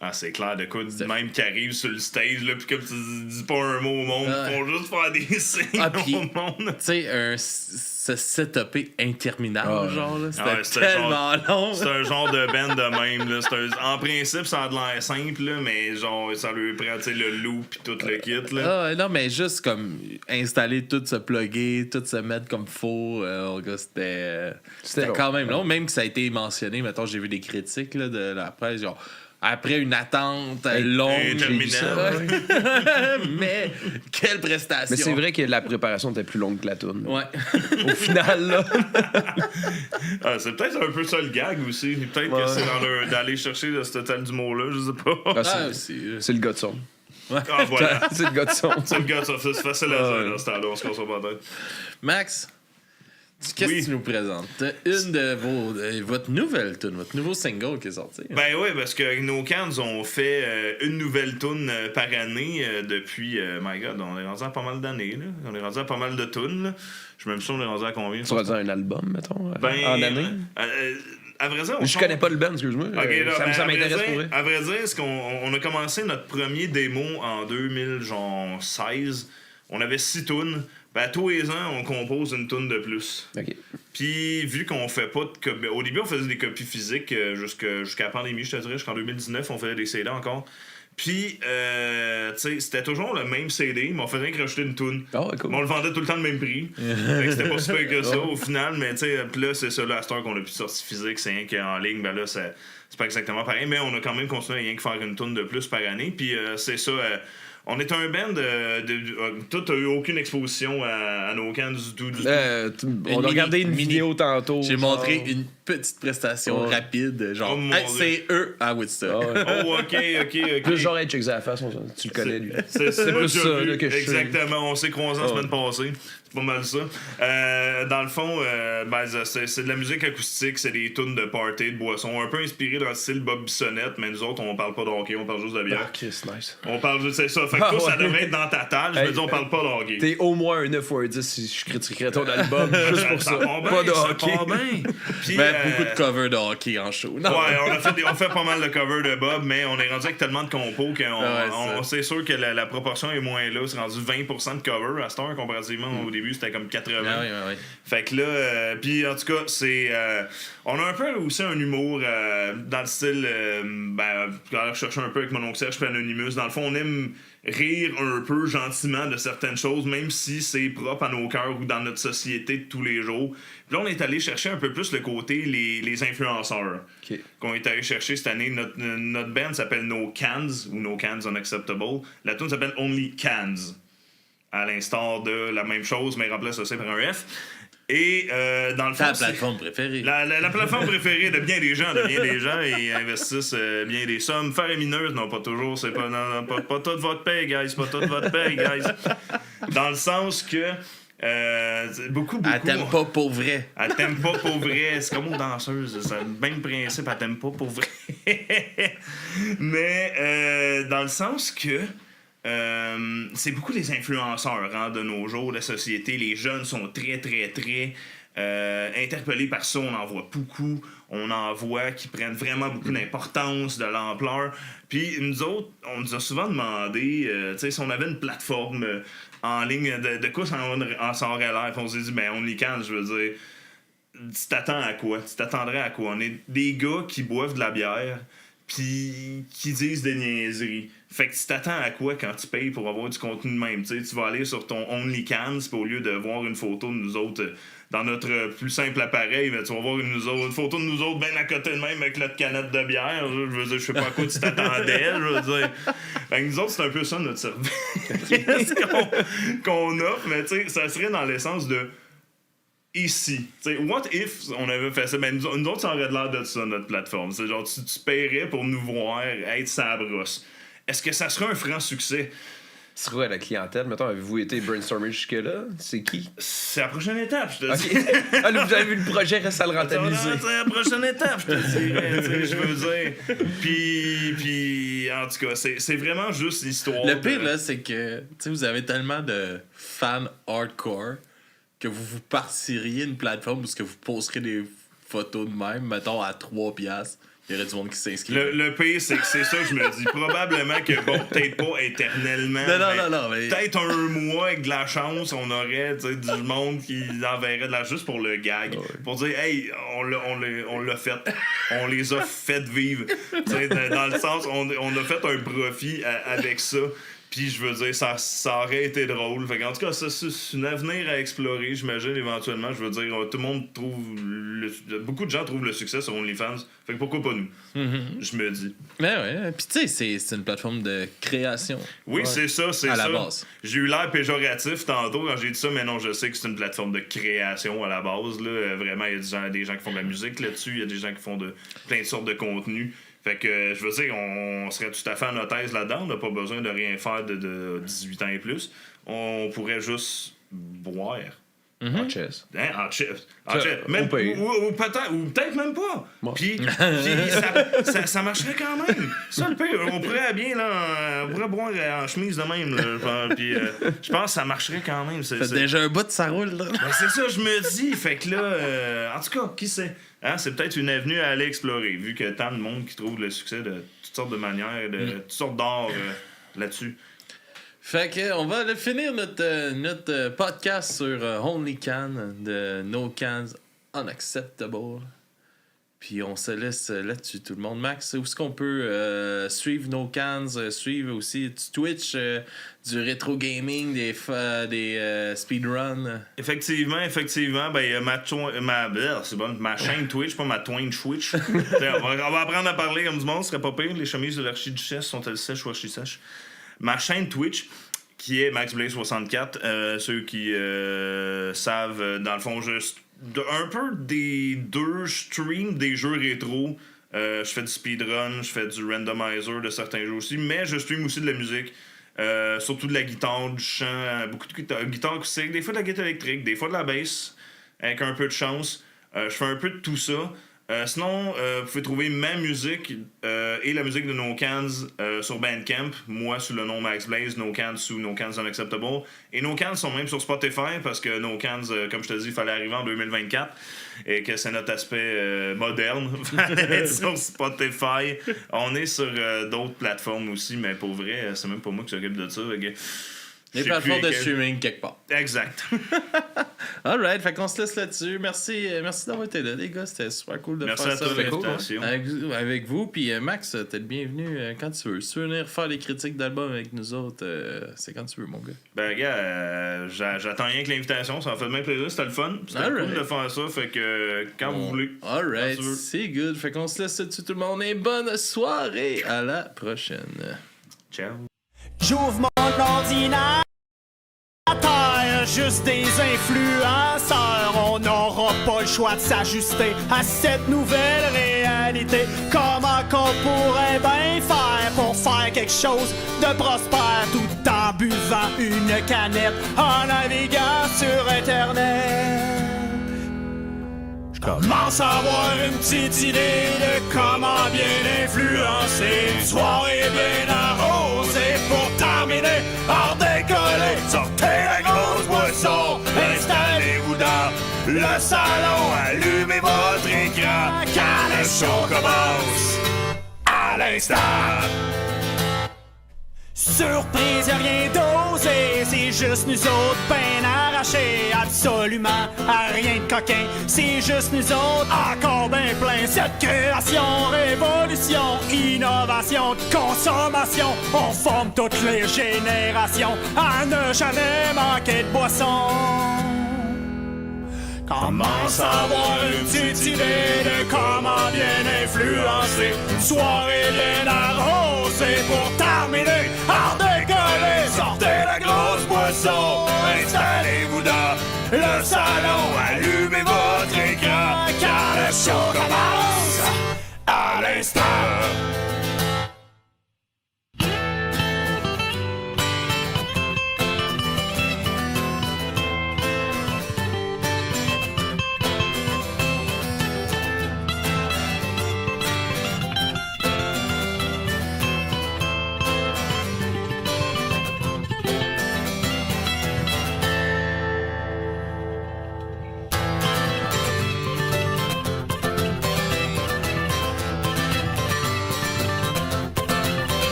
Ah, c'est clair, de quoi, même qui arrive sur le stage, là, pis comme tu dis pas un mot au monde, ils font juste faire des signes
Puis,
au monde.
tu sais, ce setupé interminable, genre, là. C'était
c'était
tellement long.
C'est un genre de band de même, là. En principe, ça a de l'air simple, là, mais genre, ça lui prend, tu sais, le loop pis tout le kit, là.
Ah, non, mais juste comme installer, tout se plugger, tout se mettre comme faux. C'était
long.
quand même long. Même que ça a été mentionné, mettons, j'ai vu des critiques là, de la presse, genre, après une attente longue, j'ai vu ça. Mais quelle prestation!
Mais c'est vrai que la préparation était plus longue que la toune.
Ouais.
Au final, là.
Ah, c'est peut-être un peu ça le gag aussi. Peut-être que c'est d'aller chercher ce total d'humour-là, je sais pas.
Ah,
c'est
le gars de son.
Ah, voilà.
C'est le gars de son.
C'est le gars de ça. C'est facile à dire, dans ce temps-là. On se consomme pas tête.
Max, qu'est-ce que tu nous présentes? Une de votre nouvelle tune, votre nouveau single qui est sorti.
Ben oui, parce que nos Cans ont fait une nouvelle tune par année depuis, my God, on est rendu à pas mal d'années, là. On est rendu à pas mal de tunes, là. Je suis même sûr on est rendu à combien.
Tu vas dire un album, mettons,
Ben,
en année?
À vrai dire,
Je connais pas le band, excuse-moi.
Okay, là,
ça m'intéresse pour vrai.
À vrai dire, on a commencé notre premier démo en 2016. On avait 6 tunes. Ben, tous les ans, on compose une tune de plus.
OK.
Puis, vu qu'on fait pas de copies... Au début, on faisait des copies physiques jusqu'à la pandémie, je te dirais. Jusqu'en 2019, on faisait des CD encore. Puis, tu sais, c'était toujours le même CD, mais on faisait que rajouter une tune.
Oh, cool.
Mais on le vendait tout le temps le même prix. Fait que c'était pas super que ça au final, mais tu sais, là, c'est ça, là, à cette heure qu'on a plus de sortie physique, c'est rien qu'en ligne, ben là, c'est pas exactement pareil, mais on a quand même continué à rien que faire une tune de plus par année. Puis, c'est ça. On est un band toi, t'as eu aucune exposition à nos camps du tout.
On a regardé une vidéo tantôt.
J'ai montré une petite prestation rapide, genre,
Oh,
hey, c'est eux à Woodstock.
Oh, ok.
Plus genre, hey, check ça à la face, tu le connais, lui.
C'est
plus ça là, que je suis.
Exactement, on s'est croisés la semaine passée. C'est pas mal ça. Dans le fond, ben, c'est de la musique acoustique, c'est des tunes de party, de boissons, un peu inspiré dans le style Bob Bissonnette, mais nous autres, on parle pas de hockey, on parle juste de bière.
Ah, Chris, nice.
On parle juste, c'est ça. Fait que toi, ça devrait être dans ta table. Je me dis, on parle pas de hockey.
T'es au moins un 9 ou un 10 si je critiquerais ton album. Juste pour ça.
Pas
de hockey.
Puis,
Beaucoup de covers de hockey en show. Non.
Ouais, on fait pas mal de covers de Bob, mais on est rendu avec tellement de compos qu'on c'est sûr que la proportion est moins là. C'est rendu 20% de cover à cette heure, comparativement au début, c'était comme 80.
Ah oui.
Fait que là, puis en tout cas, c'est. On a un peu aussi un humour dans le style. Je cherche un peu avec mon oncle Serge et Anonymous. Dans le fond, on aime rire un peu gentiment de certaines choses, même si c'est propre à nos cœurs ou dans notre société de tous les jours. Puis là, on est allé chercher un peu plus le côté les influenceurs.
Okay.
Qu'on est allé chercher cette année. Notre band s'appelle No Cans ou No Cans Unacceptable. La tune s'appelle Only Cans. À l'instar de la même chose, mais remplace ça par un F. Et dans le fond,
Ta plateforme préférée.
La plateforme préférée de bien des gens, ils investissent bien des sommes faramineuses. Non, pas toujours, c'est pas, non, pas toute votre paye, guys, pas toute votre paye, guys. Dans le sens que beaucoup.
Elle t'aime pas pour vrai.
Elle t'aime pas pour vrai. C'est comme aux danseuses, c'est le même principe, elle t'aime pas pour vrai. Mais dans le sens que c'est beaucoup les influenceurs de nos jours, la société. Les jeunes sont très, très, très interpellés par ça. On en voit beaucoup. On en voit qui prennent vraiment beaucoup d'importance, de l'ampleur. Puis nous autres, on nous a souvent demandé si on avait une plateforme en ligne, de quoi ça aurait l'air. Puis on s'est dit, ben OnlyCans, je veux dire, tu t'attends à quoi? Tu t'attendrais à quoi? On est des gars qui boivent de la bière puis qui disent des niaiseries. Fait que tu t'attends à quoi quand tu payes pour avoir du contenu de même? T'sais, tu vas aller sur ton OnlyCans, puis au lieu de voir une photo de nous autres dans notre plus simple appareil, ben, tu vas voir une photo de nous autres bien à côté de même avec notre canette de bière. Je veux dire, je sais pas à quoi tu t'attendais. Je veux dire. Fait que nous autres, c'est un peu ça notre service qu'on offre, mais tu sais, ça serait dans l'essence de ici. T'sais, what if on avait fait ça? Ben, nous autres, ça aurait l'air de ça, notre plateforme. C'est genre, tu paierais pour nous voir être sa brosse. Est-ce que ça serait un franc succès?
C'est quoi la clientèle? Mettons, avez-vous été brainstormer jusque-là? C'est qui?
C'est la prochaine étape, je te dis.
OK. Ah, là, vous avez vu le projet, reste à le rentabiliser.
C'est la prochaine étape, je te dirais, tu sais, je veux dire. Puis, en tout cas, c'est vraiment juste l'histoire.
Le pire, là, c'est que vous avez tellement de fans hardcore que vous partiriez une plateforme où ce que vous posterez des photos de même, mettons, à 3$. Il y aurait du monde qui s'inscrit.
Le pire, c'est que c'est ça que je me dis. Probablement que, bon, peut-être pas éternellement.
Non, mais...
Peut-être un mois avec de la chance, on aurait du monde qui enverrait de la juste pour le gag. Ouais. Pour dire, hey, on l'a fait. On les a fait vivre. Dans le sens, on a fait un profit avec ça. Puis je veux dire, ça aurait été drôle. Fait en tout cas, c'est un avenir à explorer, j'imagine, éventuellement. Je veux dire, tout le monde trouve... Beaucoup de gens trouvent le succès sur OnlyFans. Fait que pourquoi pas nous? Je me dis.
Mais ouais, puis tu sais, c'est une plateforme de création.
Oui, c'est ça, c'est ça.
À la base.
J'ai eu l'air péjoratif tantôt quand j'ai dit ça, mais non, je sais que c'est une plateforme de création à la base. Là. Vraiment, il y a des gens qui font de la musique là-dessus, il y a des gens qui font plein de sortes de contenus. Fait que, je veux dire, on serait tout à fait en othèse là-dedans. On n'a pas besoin de rien faire de 18 ans et plus. On pourrait juste boire.
En chess.
Hein? En chess.
Même,
ou peut-être même pas.
Bon.
Puis ça marcherait quand même. Ça, le pire. On pourrait bien, là, on pourrait boire en chemise de même. Là, puis je pense que ça marcherait quand même.
C'est déjà un bout de ça roule, là.
Ben, c'est ça, je me dis. Fait que là, en tout cas, qui sait? Hein, c'est peut-être une avenue à aller explorer, vu qu'il y a tant de monde qui trouve le succès de toutes sortes de manières, de toutes sortes d'art là-dessus.
Fait que on va finir notre podcast sur Only Can de No Cans Unacceptable. Puis on se laisse là-dessus, tout le monde. Max, où est-ce qu'on peut suivre No Cans, suivre aussi Twitch, du rétro gaming, des speedruns? Effectivement,
ben ma chaîne Twitch, pas ma Twitch. on va apprendre à parler comme du monde, ce serait pas pire. Les chemises de l'archiduchesse sont-elles sèches ou archi-sèches? Ma chaîne Twitch, qui est MaxBlaze64, ceux qui savent, dans le fond, juste un peu des deux streams des jeux rétro. Je fais du speedrun, je fais du randomizer de certains jeux aussi, mais je stream aussi de la musique, surtout de la guitare, du chant, beaucoup de guitare acoustique, des fois de la guitare électrique, des fois de la bass, avec un peu de chance. Je fais un peu de tout ça. Sinon, vous pouvez trouver ma musique et la musique de No Cans sur Bandcamp. Moi, sous le nom Max Blaze, No Cans sous No Cans Unacceptable. Et No Cans sont même sur Spotify parce que No Cans, comme je te dis, il fallait arriver en 2024 et que c'est notre aspect moderne. Fallait être sur Spotify. On est sur d'autres plateformes aussi, mais pour vrai, c'est même pas moi qui s'occupe de ça.
Les plateformes de streaming quelque part.
Exact.
Alright, fait qu'on se laisse là-dessus. Merci d'avoir été là, les gars. C'était super cool de faire ça.
Merci à toi de l'invitation.
Avec vous. Puis Max, t'es le bienvenu quand tu veux. Si tu veux venir faire des critiques d'albums avec nous autres, c'est quand tu veux, mon gars.
Ben, gars, j'attends rien que l'invitation. Ça m'a fait bien plaisir. C'était le fun. C'était cool de faire ça. Fait que quand vous voulez.
Alright, c'est good. Fait qu'on se laisse là-dessus, tout le monde. Et bonne soirée. À la prochaine.
Ciao.
J'ouvre mon ordinateur, juste des influenceurs. On n'aura pas le choix de s'ajuster à cette nouvelle réalité. Comment qu'on pourrait bien faire pour faire quelque chose de prospère tout en buvant une canette, en naviguant sur Internet? Je commence à avoir une petite idée de comment bien influencer une soirée bien arrosée pour terminer par décoller. Sortez la grosse boisson, installez-vous dans le salon, allumez votre écran quand le show commence. À l'instant. Surprise, y'a rien d'osé, c'est juste nous autres ben arrachés, absolument à rien de coquin, c'est juste nous autres encore ben plein. Cette création, révolution, innovation, consommation, on forme toutes les générations à ne jamais manquer de boisson. Commence à avoir une petite idée de comment bien influencer une soirée bien arrosée pour terminer en décoller. Sortez la grosse boisson, installez-vous dans le salon, allumez votre écran car le show commence à l'instant.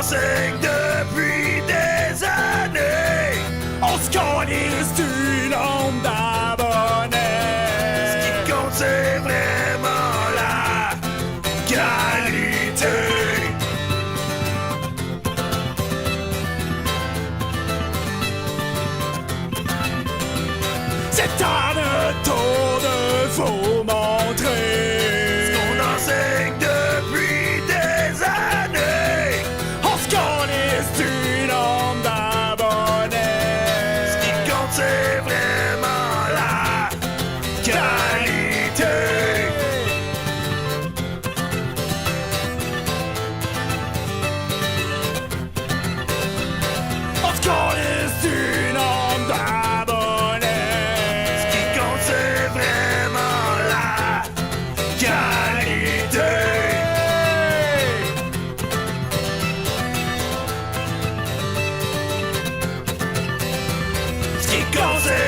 enseigne depuis des années.
On se calisse du nombre d'abonnés.
Ce qui compte, c'est vraiment la qualité.
C'est à notre tour de vous montrer
Ce qu'on enseigne depuis des années.
On se calisse du nombre d'abonnés.
Ce qui compte, c'est vraiment la qualité.
On se calisse du nombre d'abonnés.
Ce qui compte, c'est vraiment la qualité. Ce qui compte, c'est